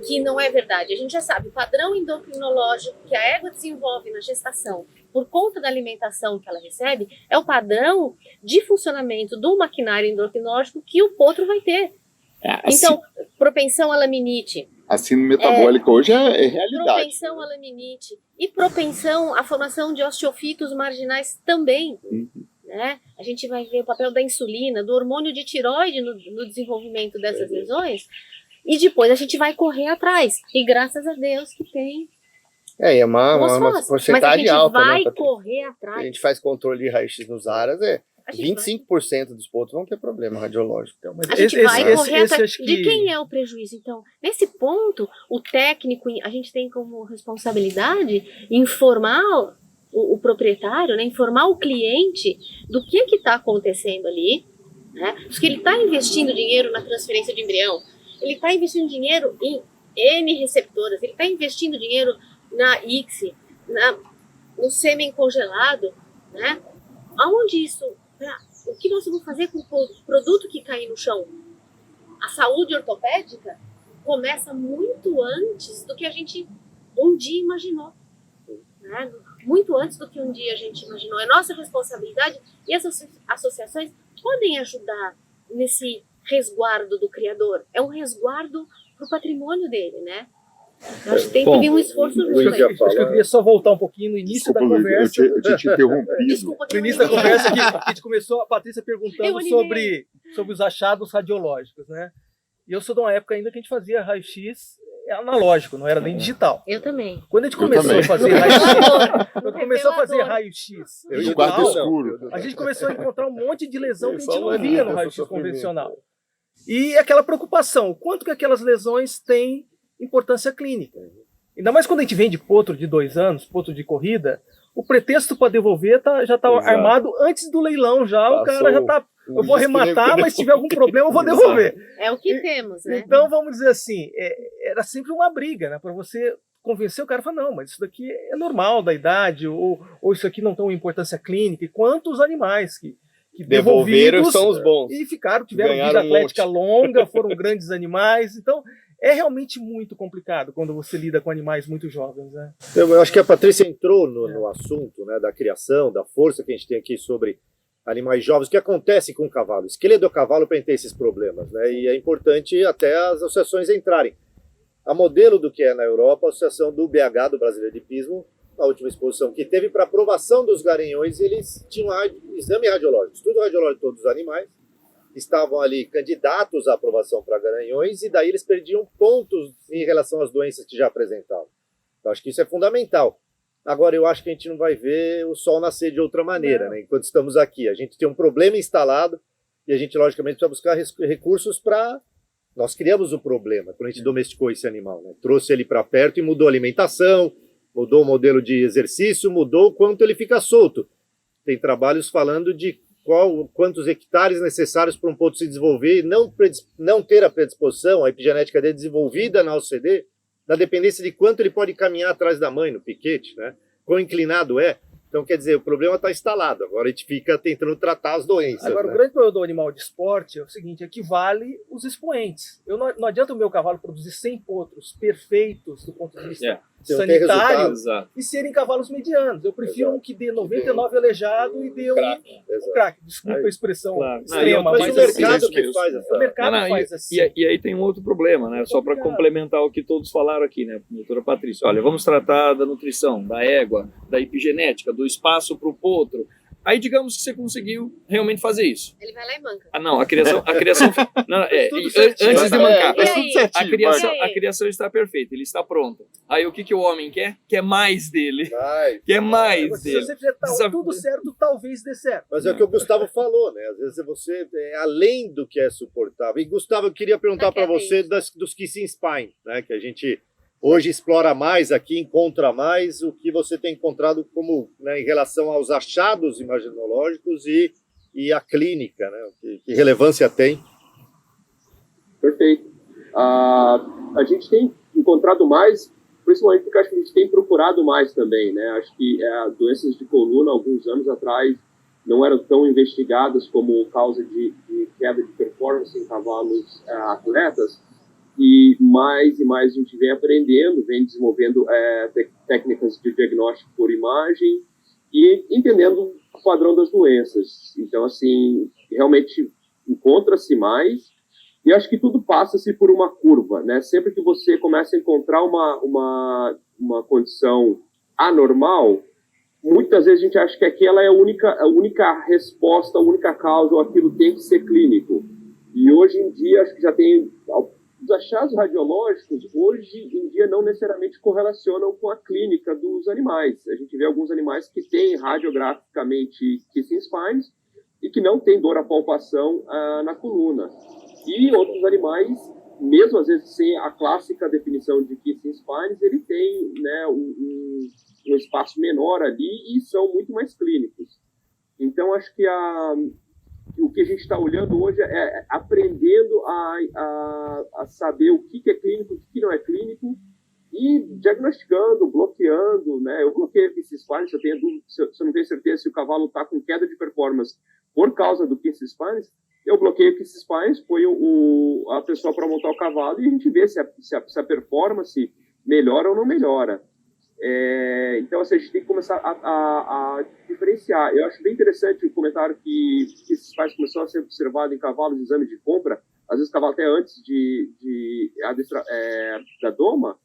Speaker 3: que não é verdade. A gente já sabe, o padrão endocrinológico que a égua desenvolve na gestação, por conta da alimentação que ela recebe, é o padrão de funcionamento do maquinário endocrinológico que o potro vai ter. Então, propensão à laminite.
Speaker 6: A síndrome metabólica hoje é realidade.
Speaker 3: Propensão à laminite e propensão à formação de osteofitos marginais também. Né? A gente vai ver o papel da insulina, do hormônio de tireoide no desenvolvimento dessas lesões, e depois a gente vai correr atrás. E graças a Deus que tem.
Speaker 5: É uma porcentagem alta.
Speaker 3: Mas a gente vai
Speaker 5: né,
Speaker 3: correr atrás.
Speaker 5: A gente faz controle de raio-x nos aras, 25% dos pontos vão ter problema radiológico. Então,
Speaker 3: a gente vai correr atrás. De quem é o prejuízo? Então, nesse ponto, o técnico, a gente tem como responsabilidade informar o proprietário, né, informar o cliente do que está acontecendo ali, né, porque ele está investindo dinheiro na transferência de embrião, ele está investindo dinheiro em N receptoras, ele está investindo dinheiro na ICSI, no sêmen congelado, né? Aonde isso? O que nós vamos fazer com o produto que cair no chão? A saúde ortopédica começa muito antes do que a gente um dia imaginou, né? Muito antes do que um dia a gente imaginou. É nossa responsabilidade e as associações podem ajudar nesse resguardo do criador. É um resguardo para o patrimônio dele, né? Eu acho que tem que vir um esforço junto aí.
Speaker 7: Acho que eu queria só voltar um pouquinho no início da conversa.
Speaker 6: Eu tinha te interrompido.
Speaker 3: Desculpa,
Speaker 7: No início da conversa, que a gente começou, a Patrícia perguntando sobre os achados radiológicos, né? E eu sou de uma época ainda que a gente fazia raio-x analógico, não era nem digital.
Speaker 3: Eu também.
Speaker 7: Quando a gente começou a fazer raio-x,
Speaker 6: No quarto escuro.
Speaker 7: a gente começou a encontrar um monte de lesão que a gente não via no raio-x convencional. E aquela preocupação, quanto que aquelas lesões têm importância clínica. Ainda mais quando a gente vende potro de 2 anos, potro de corrida, o pretexto para devolver já está armado antes do leilão já, o cara já está, eu vou arrematar, mas se tiver algum problema eu vou devolver.
Speaker 3: É o que temos, né?
Speaker 7: Então, vamos dizer assim, era sempre uma briga, né, para você convencer o cara, falar, não, mas isso daqui é normal da idade, ou isso aqui não tem uma importância clínica, e quantos animais que
Speaker 5: devolveram são os bons.
Speaker 7: E tiveram vida atlética longa, foram grandes animais, então é realmente muito complicado quando você lida com animais muito jovens, né?
Speaker 4: Eu acho que a Patrícia entrou no assunto, né, da criação, da força que a gente tem aqui sobre animais jovens. O que acontece com o cavalo? O esqueleto do cavalo tem esses problemas, né? E é importante até as associações entrarem. A modelo do que é na Europa, a associação do BH, do Brasileiro de Hipismo, a última exposição que teve para aprovação dos garanhões, eles tinham exame radiológico, estudo radiológico de todos os animais, estavam ali candidatos à aprovação para garanhões, e daí eles perdiam pontos em relação às doenças que já apresentavam. Então, acho que isso é fundamental. Agora, eu acho que a gente não vai ver o sol nascer de outra maneira, né? Enquanto estamos aqui. A gente tem um problema instalado e a gente, logicamente, precisa buscar recursos para... Nós criamos o problema quando a gente domesticou esse animal, né? Trouxe ele para perto e mudou a alimentação, mudou o modelo de exercício, mudou o quanto ele fica solto. Tem trabalhos falando de quantos hectares necessários para um potro se desenvolver e não ter a predisposição, a epigenética dele desenvolvida na OCD, da dependência de quanto ele pode caminhar atrás da mãe no piquete, né? Quão inclinado é. Então, quer dizer, o problema está instalado. Agora a gente fica tentando tratar as doenças.
Speaker 7: Agora,
Speaker 4: né?
Speaker 7: o grande problema do animal de esporte é o seguinte, equivale os expoentes. Não adianta o meu cavalo produzir 100 potros perfeitos do ponto de vista sanitário e serem cavalos medianos. Eu prefiro um que dê 99 aleijado e dê um craque. Desculpa a expressão extrema.
Speaker 4: Mas o mercado que faz essa...
Speaker 7: O mercado faz assim.
Speaker 1: E aí tem um outro problema, né? Só para complementar o que todos falaram aqui, né, doutora Patrícia? Olha, vamos tratar da nutrição, da égua, da epigenética, do espaço para o potro. Aí digamos que você conseguiu realmente fazer isso.
Speaker 3: Ele vai lá e manca.
Speaker 1: Ah, não, a criação não, antes de mancar. A criação está perfeita, ele está pronto. Aí o que o homem quer? Quer mais dele. Quer mais dele.
Speaker 7: Se você fizer tudo certo, talvez dê certo.
Speaker 4: Mas é o que o Gustavo falou, né? Às vezes você é além do que é suportável. E Gustavo, eu queria perguntar para você dos Kissing Spine, né? Que a gente hoje explora mais aqui, encontra mais, o que você tem encontrado como, né, em relação aos achados imaginológicos e a clínica, né? Que relevância tem?
Speaker 2: Perfeito. A gente tem encontrado mais, principalmente porque acho que a gente tem procurado mais também, né? Acho que doenças de coluna, alguns anos atrás, não eram tão investigadas como causa de queda de performance em cavalos atletas, e mais a gente vem aprendendo, vem desenvolvendo técnicas de diagnóstico por imagem e entendendo o padrão das doenças. Então, assim, realmente encontra-se mais, e acho que tudo passa-se por uma curva, né? Sempre que você começa a encontrar uma condição anormal, muitas vezes a gente acha que aquela é a única resposta, a única causa, ou aquilo tem que ser clínico. E hoje em dia, acho que já tem... Os achados radiológicos, hoje em dia, não necessariamente correlacionam com a clínica dos animais. A gente vê alguns animais que têm radiograficamente kissing spines e que não têm dor à palpação na coluna. E outros animais, mesmo às vezes sem a clássica definição de kissing spines, ele tem, né, um espaço menor ali e são muito mais clínicos. Então, acho que o que a gente está olhando hoje é aprendendo a saber o que é clínico, o que não é clínico, e diagnosticando, bloqueando, né? Eu bloqueio kissing spines, se eu não tenho certeza se o cavalo está com queda de performance por causa do kissing spines, eu bloqueio o kissing spines, ponho a pessoa para montar o cavalo e a gente vê se a performance melhora ou não melhora. Então, assim, a gente tem que começar a diferenciar. Eu acho bem interessante o comentário que esses pais começaram a ser observado em cavalos de exame de compra, às vezes cavalo até antes da doma,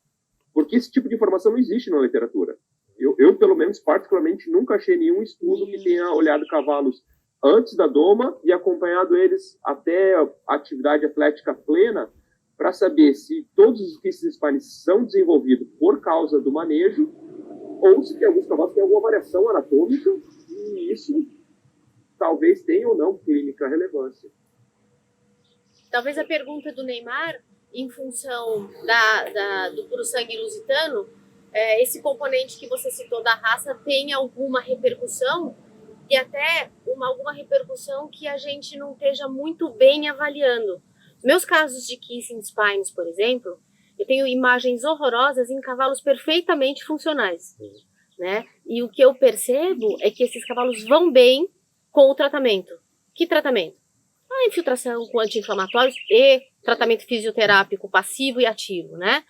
Speaker 2: porque esse tipo de informação não existe na literatura. Eu, pelo menos, particularmente, nunca achei nenhum estudo que tenha olhado cavalos antes da doma e acompanhado eles até a atividade atlética plena, para saber se todos os kissing spines são desenvolvidos por causa do manejo ou se tem alguns cavalos que têm alguma variação anatômica, e isso talvez tenha ou não clínica relevância.
Speaker 3: Talvez a pergunta do Neymar, em função do puro sangue lusitano, esse componente que você citou da raça tem alguma repercussão, e até alguma repercussão que a gente não esteja muito bem avaliando. Meus casos de kissing spines, por exemplo, eu tenho imagens horrorosas em cavalos perfeitamente funcionais, né? E o que eu percebo é que esses cavalos vão bem com o tratamento. Que tratamento? A infiltração com anti-inflamatórios e tratamento fisioterápico passivo e ativo, né?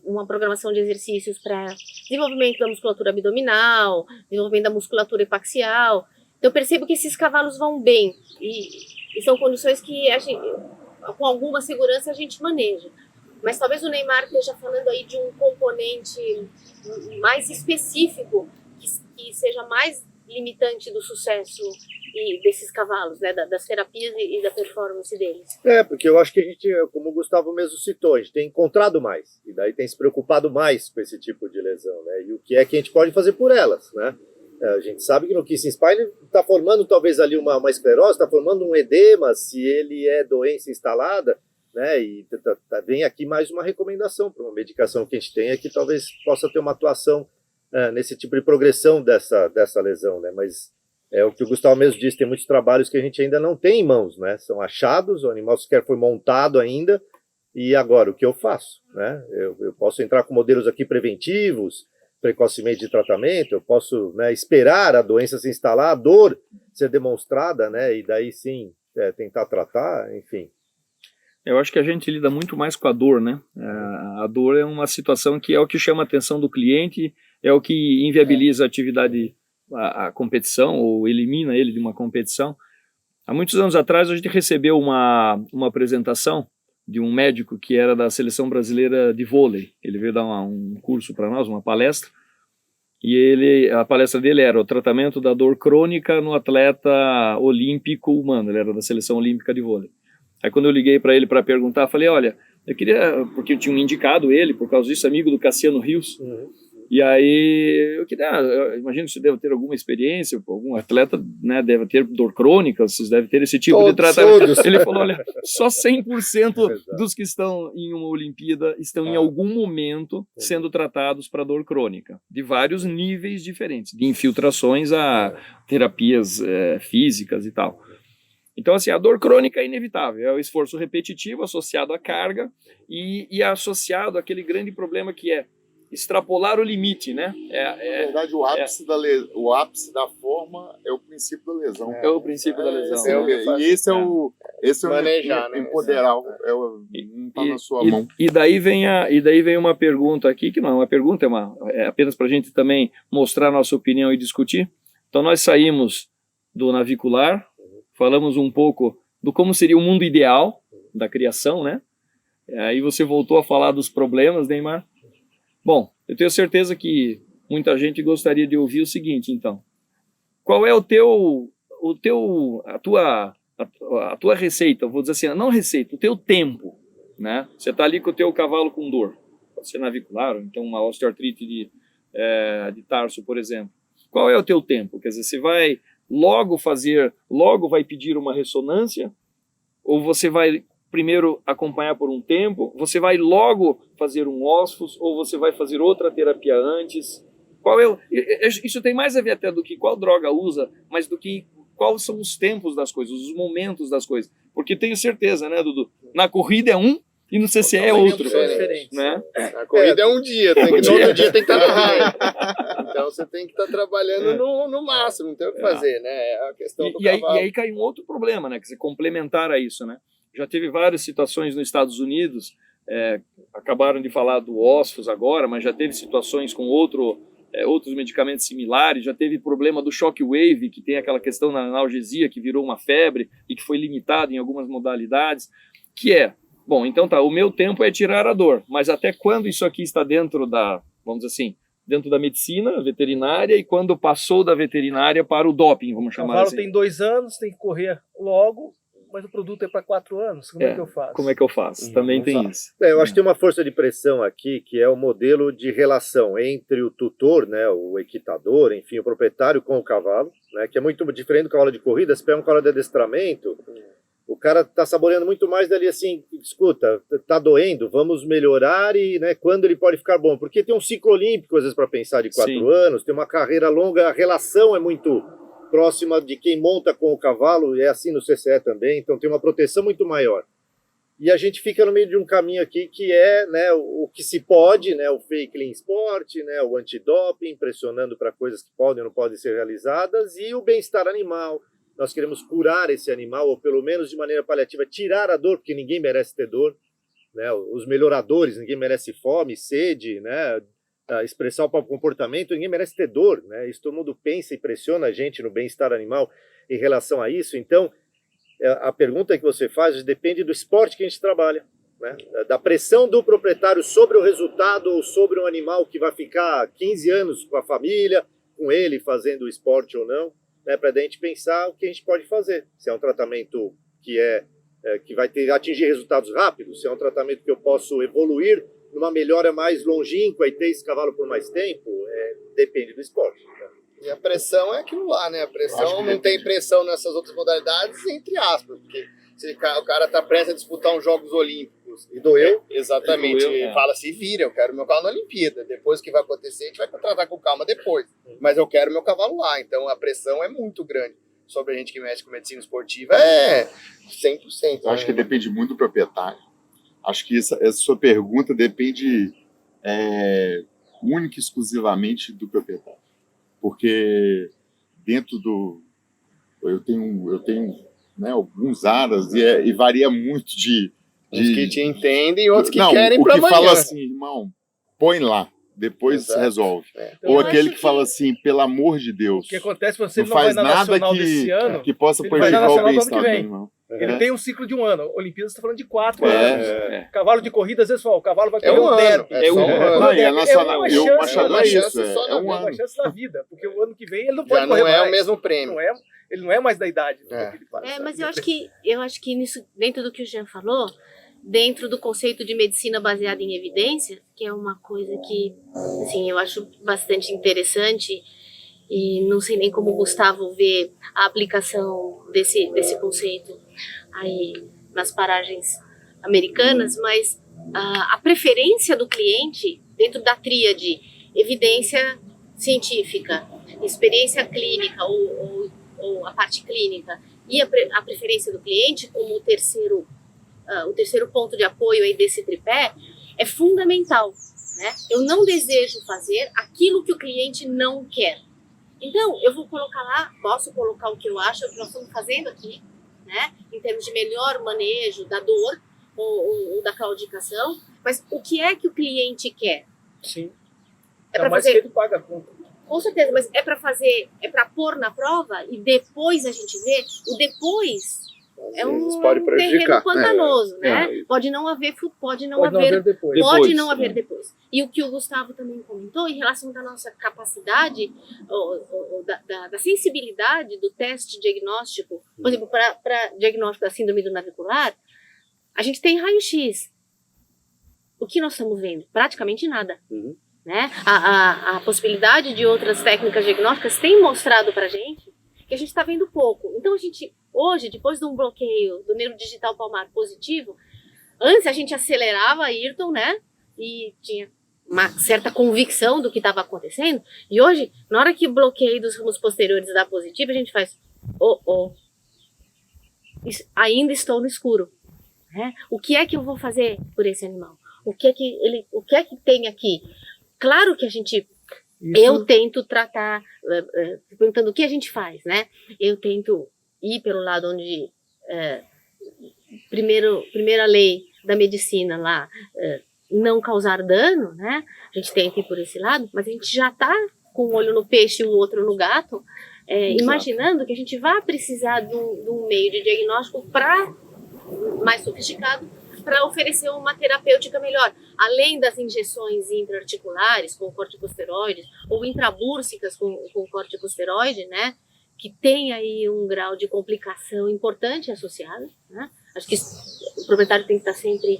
Speaker 3: Uma programação de exercícios para desenvolvimento da musculatura abdominal, desenvolvimento da musculatura epaxial. Então eu percebo que esses cavalos vão bem e são condições que a gente, com alguma segurança a gente maneja. Mas talvez o Neymar esteja falando aí de um componente mais específico que seja mais limitante do sucesso e desses cavalos, né, das terapias e da performance deles.
Speaker 4: Porque eu acho que a gente, como o Gustavo mesmo citou, a gente tem encontrado mais, e daí tem se preocupado mais com esse tipo de lesão, né, e o que é que a gente pode fazer por elas, né. A gente sabe que no Kissing Spine está formando talvez ali uma esclerose, está formando um edema, se ele é doença instalada, né, e vem aqui mais uma recomendação para uma medicação que a gente tem, que talvez possa ter uma atuação nesse tipo de progressão dessa lesão, né, mas é o que o Gustavo mesmo disse, tem muitos trabalhos que a gente ainda não tem em mãos, né, são achados, o animal sequer foi montado ainda, e agora o que eu faço, né, eu posso entrar com modelos aqui preventivos, precocemente de tratamento, eu posso, né, esperar a doença se instalar, a dor ser demonstrada, né, e daí sim tentar tratar, enfim.
Speaker 1: Eu acho que a gente lida muito mais com a dor, né? A dor é uma situação que é o que chama a atenção do cliente, é o que inviabiliza a atividade, a competição, ou elimina ele de uma competição. Há muitos anos atrás a gente recebeu uma apresentação de um médico que era da Seleção Brasileira de Vôlei. Ele veio dar um curso para nós, uma palestra, e a palestra dele era o tratamento da dor crônica no atleta olímpico humano, ele era da Seleção Olímpica de Vôlei. Aí quando eu liguei para ele para perguntar, falei, olha, eu queria, porque eu tinha indicado ele, por causa disso, amigo do Cassiano Rios, e aí eu queria, eu imagino que você deve ter alguma experiência, algum atleta, né, deve ter dor crônica, vocês devem ter esse tipo de tratamento.
Speaker 4: Todos.
Speaker 1: Ele falou, olha, só 100% dos que estão em uma Olimpíada estão em algum momento sendo tratados para dor crônica, de vários níveis diferentes, de infiltrações a terapias físicas e tal. Então, assim, a dor crônica é inevitável, é o esforço repetitivo associado à carga e associado àquele grande problema que é extrapolar o limite, né?
Speaker 6: Na verdade, o ápice da forma é o princípio da lesão.
Speaker 1: É o princípio da lesão.
Speaker 6: Esse é o
Speaker 5: manejar, né?
Speaker 6: Empoderar, não está na sua mão.
Speaker 1: E daí vem uma pergunta aqui, que não é uma pergunta, é apenas para a gente também mostrar a nossa opinião e discutir. Então, nós saímos do navicular, falamos um pouco do como seria o mundo ideal da criação, né? Aí você voltou a falar dos problemas, Neymar. Bom, eu tenho certeza que muita gente gostaria de ouvir o seguinte, então. Qual é a tua receita, vou dizer assim, não receita, o teu tempo, né? Você está ali com o teu cavalo com dor, pode ser navicular, ou então uma osteoartrite de tarso, por exemplo. Qual é o teu tempo? Quer dizer, você vai logo vai pedir uma ressonância, ou você vai primeiro acompanhar por um tempo, você vai logo fazer um ósfos, ou você vai fazer outra terapia antes? Isso tem mais a ver até do que qual droga usa, mas do que quais são os tempos das coisas, os momentos das coisas. Porque tenho certeza, né, Dudu? Na corrida é um e no CCE é outro. Né?
Speaker 5: A corrida é um dia, no outro dia tem que estar na raia. Então você tem que estar trabalhando no máximo, não tem o que fazer, né? É a questão do cavalo.
Speaker 1: E aí cai um outro problema, né? Que você complementar a isso, né? Já teve várias situações nos Estados Unidos, acabaram de falar do ósfos agora, mas já teve situações com outros medicamentos similares, já teve problema do shockwave, que tem aquela questão na analgesia que virou uma febre e que foi limitado em algumas modalidades, bom, então tá, o meu tempo é tirar a dor, mas até quando isso aqui está dentro vamos dizer assim, dentro da medicina veterinária e quando passou da veterinária para o doping, vamos chamar assim.
Speaker 7: O cavalo tem 2 anos, tem que correr logo, mas o produto é para 4 anos, como é que eu faço?
Speaker 1: Como é que eu faço? Também tem isso.
Speaker 4: Eu acho que tem uma força de pressão aqui, que é o modelo de relação entre o tutor, né, o equitador, enfim, o proprietário com o cavalo, né, que é muito diferente do cavalo de corrida. Se pega um cavalo de adestramento, o cara está saboreando muito mais dali assim, escuta, tá doendo, vamos melhorar e, né, quando ele pode ficar bom. Porque tem um ciclo olímpico, às vezes, para pensar de 4 anos, tem uma carreira longa, a relação é muito próxima de quem monta com o cavalo, é assim no CCE também, então tem uma proteção muito maior. E a gente fica no meio de um caminho aqui que é, né, o que se pode, né, o fake clean sport, né, o antidoping, pressionando para coisas que podem ou não podem ser realizadas, e o bem-estar animal. Nós queremos curar esse animal, ou pelo menos de maneira paliativa, tirar a dor, porque ninguém merece ter dor, né, os melhoradores, ninguém merece fome, sede, né, expressar o próprio comportamento, ninguém merece ter dor, né? Isso todo mundo pensa e pressiona a gente no bem-estar animal em relação a isso. Então, a pergunta que você faz depende do esporte que a gente trabalha, né? Da pressão do proprietário sobre o resultado ou sobre um animal que vai ficar 15 anos com a família, com ele fazendo o esporte ou não, né? Para a gente pensar o que a gente pode fazer. Se é um tratamento que vai atingir resultados rápidos, se é um tratamento que eu posso evoluir numa melhora mais longínqua e ter esse cavalo por mais tempo, depende do esporte. Né?
Speaker 5: E a pressão é aquilo lá, né? A pressão não tem pressão nessas outras modalidades, entre aspas, porque se o cara tá prestes a disputar uns Jogos Olímpicos
Speaker 4: e doeu,
Speaker 5: exatamente, fala se vira, eu quero meu cavalo na Olimpíada, depois o que vai acontecer, a gente vai tratar com calma depois, mas eu quero meu cavalo lá, então a pressão é muito grande sobre a gente que mexe com medicina esportiva, 100%.
Speaker 6: Eu acho que depende muito do proprietário. Acho que essa sua pergunta depende única e exclusivamente do proprietário. Porque dentro do... Eu tenho né, alguns aras e varia muito de...
Speaker 5: Uns que te entendem e outros que querem
Speaker 6: para
Speaker 5: amanhã.
Speaker 6: O que fala assim, irmão, põe lá, depois resolve. Ou aquele que fala assim, pelo amor de Deus.
Speaker 7: O que acontece se você não vai na Nacional desse ano,
Speaker 6: que possa prejudicar o bem-estar do irmão.
Speaker 7: Ele tem um ciclo de um ano. Olimpíadas está falando de 4 anos. Cavalo de corrida, às vezes fala, o cavalo vai correr um derby.
Speaker 6: É um ano.
Speaker 7: É uma chance
Speaker 6: é
Speaker 7: uma chance da vida, porque o ano que vem ele não pode
Speaker 5: já
Speaker 7: correr mais.
Speaker 5: Não é o mesmo prêmio.
Speaker 7: Ele não é mais da idade.
Speaker 3: Mas eu acho que nisso, dentro do que o Jean falou, dentro do conceito de medicina baseada em evidência, que é uma coisa que, assim, eu acho bastante interessante. E não sei nem como o Gustavo vê a aplicação desse conceito aí nas paragens americanas, mas a preferência do cliente dentro da tríade evidência científica, experiência clínica ou a parte clínica e a preferência do cliente como o terceiro ponto de apoio aí desse tripé é fundamental, né? Eu não desejo fazer aquilo que o cliente não quer. Então, eu vou colocar lá, posso colocar o que eu acho, o que nós estamos fazendo aqui, né? Em termos de melhor manejo da dor ou da claudicação, mas o que é que o cliente quer?
Speaker 7: Sim.
Speaker 3: É para
Speaker 7: fazer... que ele paga a conta.
Speaker 3: Com certeza, mas é para fazer, é para pôr na prova e depois a gente vê. O depois é um terreno pantanoso, né? Pode não haver depois. E o que o Gustavo também comentou em relação da nossa capacidade, da sensibilidade do teste diagnóstico, por exemplo, para diagnóstico da síndrome do navicular, a gente tem raio-x. O que nós estamos vendo? Praticamente nada. Né? A possibilidade de outras técnicas diagnósticas tem mostrado para a gente que a gente está vendo pouco. Então a gente, hoje, depois de um bloqueio do neurodigital palmar positivo, antes a gente acelerava a Ayrton, né? E tinha uma certa convicção do que estava acontecendo. E hoje, na hora que o bloqueio dos ramos posteriores dá positivo, a gente faz, ainda estou no escuro. Né? O que é que eu vou fazer por esse animal? O que é que tem aqui? Claro que eu tento tratar, perguntando o que a gente faz, né? Eu tento ir pelo lado onde, primeira lei da medicina lá, não causar dano, né? A gente tenta ir por esse lado, mas a gente já está com um olho no peixe e o outro no gato, imaginando que a gente vai precisar de um meio de diagnóstico mais sofisticado para oferecer uma terapêutica melhor, além das injeções intraarticulares com corticosteroides ou intrabúrsicas com corticosteroide, né, que tem aí um grau de complicação importante associado, né? Acho que o proprietário tem que estar sempre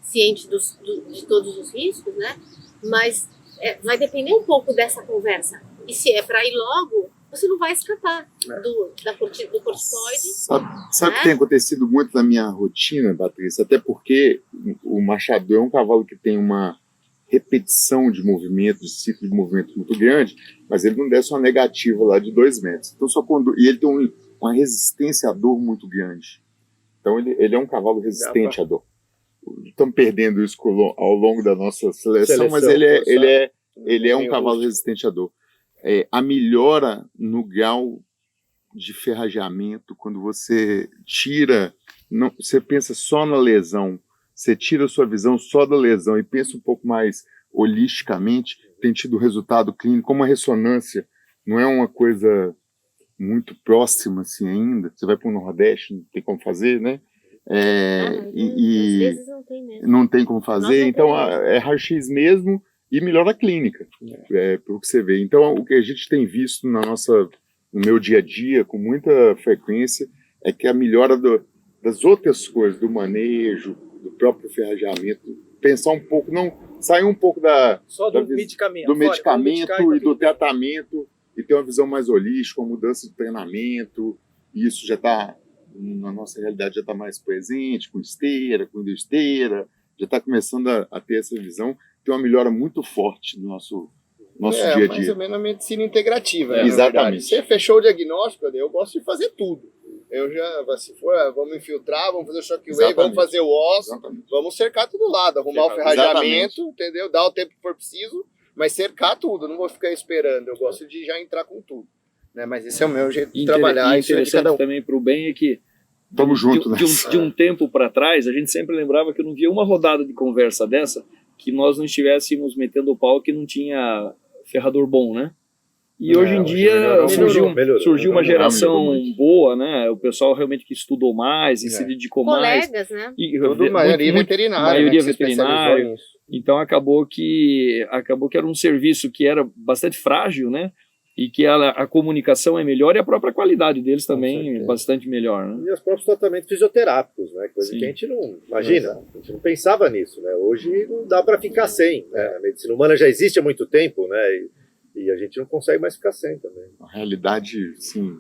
Speaker 3: ciente de todos os riscos, né? Mas vai depender um pouco dessa conversa. E se é para ir logo, você não vai escapar do corticoide.
Speaker 6: Sabe o que tem acontecido muito na minha rotina, Patrícia? Até porque o machador é um cavalo que tem uma repetição de movimento, de ciclo de movimento muito grande, mas ele não desce uma negativa lá de 2 metros. Então, e ele tem uma resistência à dor muito grande. Então ele é um cavalo resistente à dor. Estamos perdendo isso ao longo da nossa seleção, mas ele é um cavalo resistente à dor. A melhora no grau de ferrageamento, quando você tira, você pensa só na lesão, você tira a sua visão só da lesão e pensa um pouco mais holisticamente, tem tido resultado clínico, como a ressonância não é uma coisa muito próxima assim ainda, você vai para o Nordeste, não tem como fazer, né?
Speaker 3: Às vezes não tem mesmo.
Speaker 6: Não tem como fazer,
Speaker 3: não
Speaker 6: então
Speaker 3: temos.
Speaker 6: é raio-x mesmo e melhora a clínica, pelo que você vê. Então o que a gente tem visto no meu dia a dia, com muita frequência, é que a melhora das outras coisas, do manejo, do próprio ferrageamento, pensar um pouco, sair um pouco
Speaker 7: Só do medicamento.
Speaker 6: E do tratamento, e ter uma visão mais holística, uma mudança de treinamento, e isso já está, na nossa realidade, já está mais presente, com esteira, com esteira, já está começando a ter essa visão, tem uma melhora muito forte no nosso dia a dia.
Speaker 5: Mais ou menos a medicina integrativa.
Speaker 6: Exatamente.
Speaker 5: Você fechou o diagnóstico, eu gosto de fazer tudo. Se for, vamos infiltrar, vamos fazer o shockwave, vamos fazer o osso, vamos cercar tudo lado, arrumar o ferrageamento, entendeu? Dar o tempo que for preciso, mas cercar tudo, não vou ficar esperando, eu gosto de já entrar com tudo. Né? Mas esse é o meu jeito de trabalhar.
Speaker 1: E interessante também para o bem é que
Speaker 6: Tamo junto, né?
Speaker 1: De um tempo para trás, a gente sempre lembrava que eu não via uma rodada de conversa dessa que nós não estivéssemos metendo o pau que não tinha ferrador bom, né? E hoje em dia surgiu uma geração boa, né? O pessoal realmente que estudou mais e se dedicou mais.
Speaker 3: Colegas, né?
Speaker 5: Maioria veterinária.
Speaker 1: Então acabou que era um serviço que era bastante frágil, né? E que a comunicação é melhor e a própria qualidade deles também é bastante melhor, né?
Speaker 4: E os próprios tratamentos fisioterápicos, né? Coisa que a gente não imagina, a gente não pensava nisso, né? Hoje não dá para ficar sem, né? A medicina humana já existe há muito tempo, né? E a gente não consegue mais ficar sem também.
Speaker 6: A realidade, sim,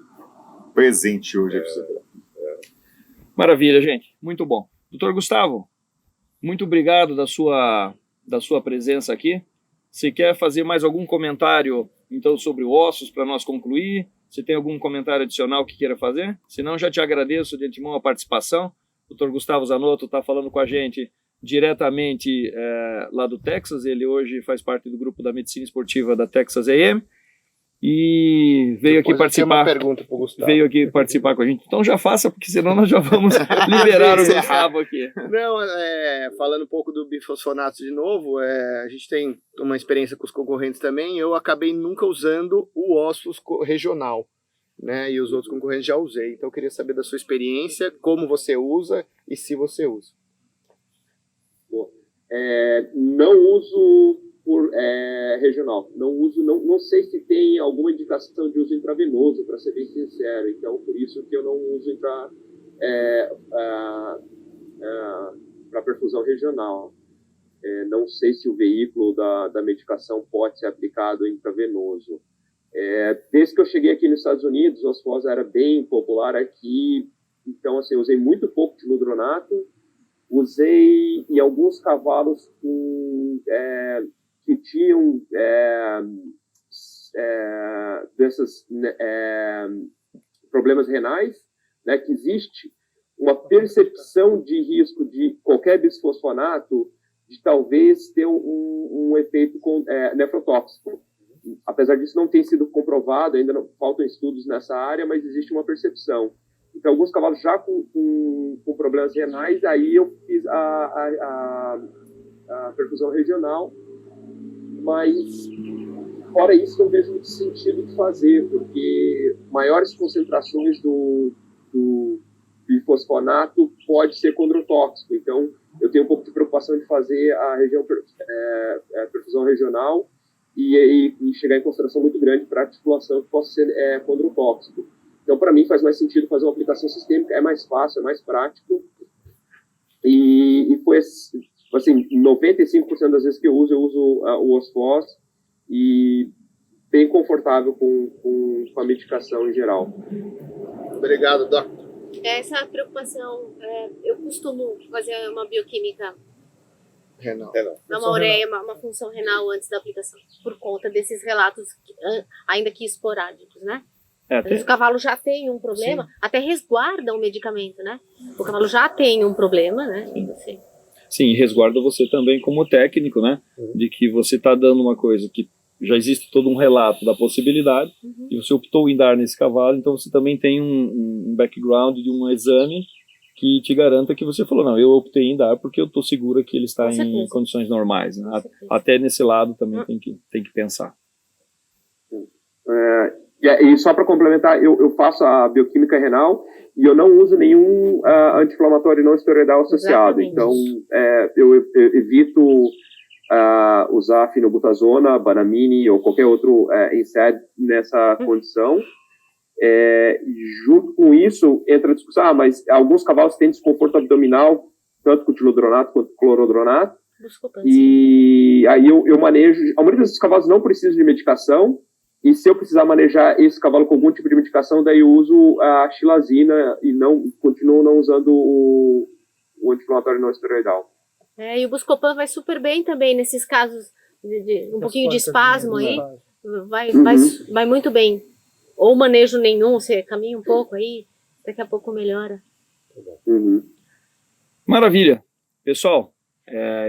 Speaker 6: presente hoje.
Speaker 1: Maravilha, gente. Muito bom. Doutor Gustavo, muito obrigado da sua presença aqui. Você quer fazer mais algum comentário, então, sobre ossos para nós concluir? Você tem algum comentário adicional que queira fazer? Se não, já te agradeço de antemão a participação. O Dr. Gustavo Zanotto está falando com a gente diretamente lá do Texas. Ele hoje faz parte do grupo da medicina esportiva da Texas A&M e veio aqui participar.
Speaker 5: Uma pergunta pro Gustavo.
Speaker 1: Veio aqui participar com a gente. Então já faça, porque senão nós já vamos liberar o Gustavo aqui.
Speaker 5: Não, falando um pouco do bifosfonato de novo, a gente tem uma experiência com os concorrentes também. Eu acabei nunca usando o ossos regional, né? E os outros concorrentes já usei. Então eu queria saber da sua experiência, como você usa e se você usa.
Speaker 2: Não uso por regional, não sei se tem alguma indicação de uso intravenoso, para ser bem sincero, então por isso que eu não uso para perfusão regional. Não sei se o veículo da medicação pode ser aplicado intravenoso. Desde que eu cheguei aqui nos Estados Unidos, o osfose era bem popular aqui, então assim, eu usei muito pouco de ludronato, usei em alguns cavalos que tinham problemas renais, né, que existe uma percepção de risco de qualquer bisfosfonato de talvez ter um efeito nefrotóxico. Apesar disso não ter sido comprovado, ainda não faltam estudos nessa área, mas existe uma percepção. Então, alguns cavalos já com problemas renais, aí eu fiz a perfusão regional, mas fora isso não vejo muito sentido de fazer, porque maiores concentrações do bifosfonato pode ser condrotóxico. Então, eu tenho um pouco de preocupação de fazer a perfusão regional e chegar em concentração muito grande para articulação que possa ser condrotóxico. Então, para mim, faz mais sentido fazer uma aplicação sistêmica, é mais fácil, é mais prático. E foi assim, 95% das vezes que eu uso o osfos e bem confortável com a medicação em geral.
Speaker 5: Obrigado, Doc.
Speaker 3: Essa preocupação, eu costumo fazer uma bioquímica
Speaker 5: renal.
Speaker 3: Dar uma ureia, uma função renal antes da aplicação, por conta desses relatos, ainda que esporádicos, né? Às vezes o cavalo já tem um problema, sim, até resguarda o medicamento, né? O cavalo já tem um problema, né? E você...
Speaker 1: Sim, resguarda você também como técnico, né? De que você está dando uma coisa que já existe todo um relato da possibilidade, e você optou em dar nesse cavalo, então você também tem um background de um exame que te garanta que você falou, não, eu optei em dar porque eu estou segura que ele está
Speaker 3: Com
Speaker 1: em
Speaker 3: certeza.
Speaker 1: condições normais. Né?
Speaker 3: Com certeza.
Speaker 1: Até nesse lado também tem que pensar.
Speaker 2: E só para complementar, eu faço a bioquímica renal e eu não uso nenhum anti-inflamatório não esteroidal associado.
Speaker 3: Exatamente.
Speaker 2: Então, eu evito usar fenobutazona, banamine ou qualquer outro NSAID nessa condição. Junto com isso, entra a discussão, mas alguns cavalos têm desconforto abdominal, tanto com tilodronato quanto com clorodronato. E aí eu manejo, a maioria desses cavalos não precisa de medicação, e se eu precisar manejar esse cavalo com algum tipo de medicação, daí eu uso a xilazina e continuo não usando o anti-inflamatório não esteroidal.
Speaker 3: E o Buscopan vai super bem também nesses casos de um pouquinho de espasmo aí. Vai muito bem. Ou manejo nenhum, você caminha um pouco aí, daqui a pouco melhora.
Speaker 1: Maravilha. Pessoal,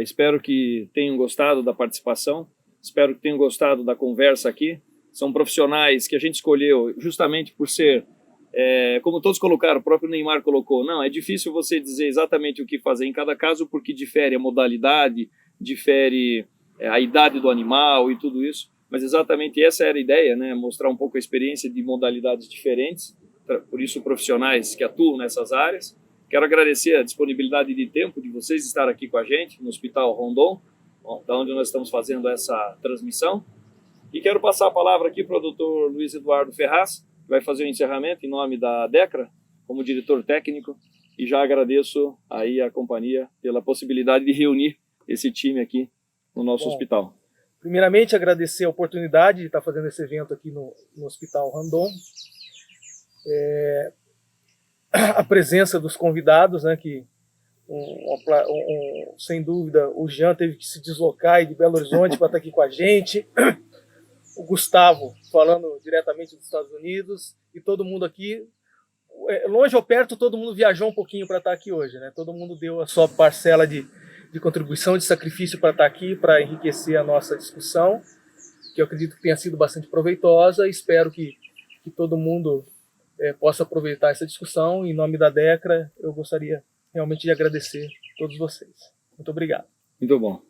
Speaker 1: espero que tenham gostado da participação, espero que tenham gostado da conversa aqui. São profissionais que a gente escolheu justamente por ser, como todos colocaram, o próprio Neymar colocou, não, é difícil você dizer exatamente o que fazer em cada caso, porque difere a modalidade, difere a idade do animal e tudo isso, mas exatamente essa era a ideia, né? Mostrar um pouco a experiência de modalidades diferentes, por isso profissionais que atuam nessas áreas. Quero agradecer a disponibilidade de tempo de vocês estar aqui com a gente no Hospital Rondon, da onde nós estamos fazendo essa transmissão. E quero passar a palavra aqui para o Dr. Luiz Eduardo Ferraz, que vai fazer o encerramento em nome da DECRA, como diretor técnico, e já agradeço aí a companhia pela possibilidade de reunir esse time aqui no nosso hospital.
Speaker 7: Primeiramente, agradecer a oportunidade de estar fazendo esse evento aqui no Hospital Rondon. A presença dos convidados, né, que sem dúvida o Jean teve que se deslocar de Belo Horizonte para estar aqui com a gente. O Gustavo, falando diretamente dos Estados Unidos, e todo mundo aqui, longe ou perto, todo mundo viajou um pouquinho para estar aqui hoje, né? Todo mundo deu a sua parcela de contribuição, de sacrifício para estar aqui, para enriquecer a nossa discussão, que eu acredito que tenha sido bastante proveitosa. Espero que todo mundo possa aproveitar essa discussão. Em nome da DECRA, eu gostaria realmente de agradecer a todos vocês. Muito obrigado.
Speaker 1: Muito bom.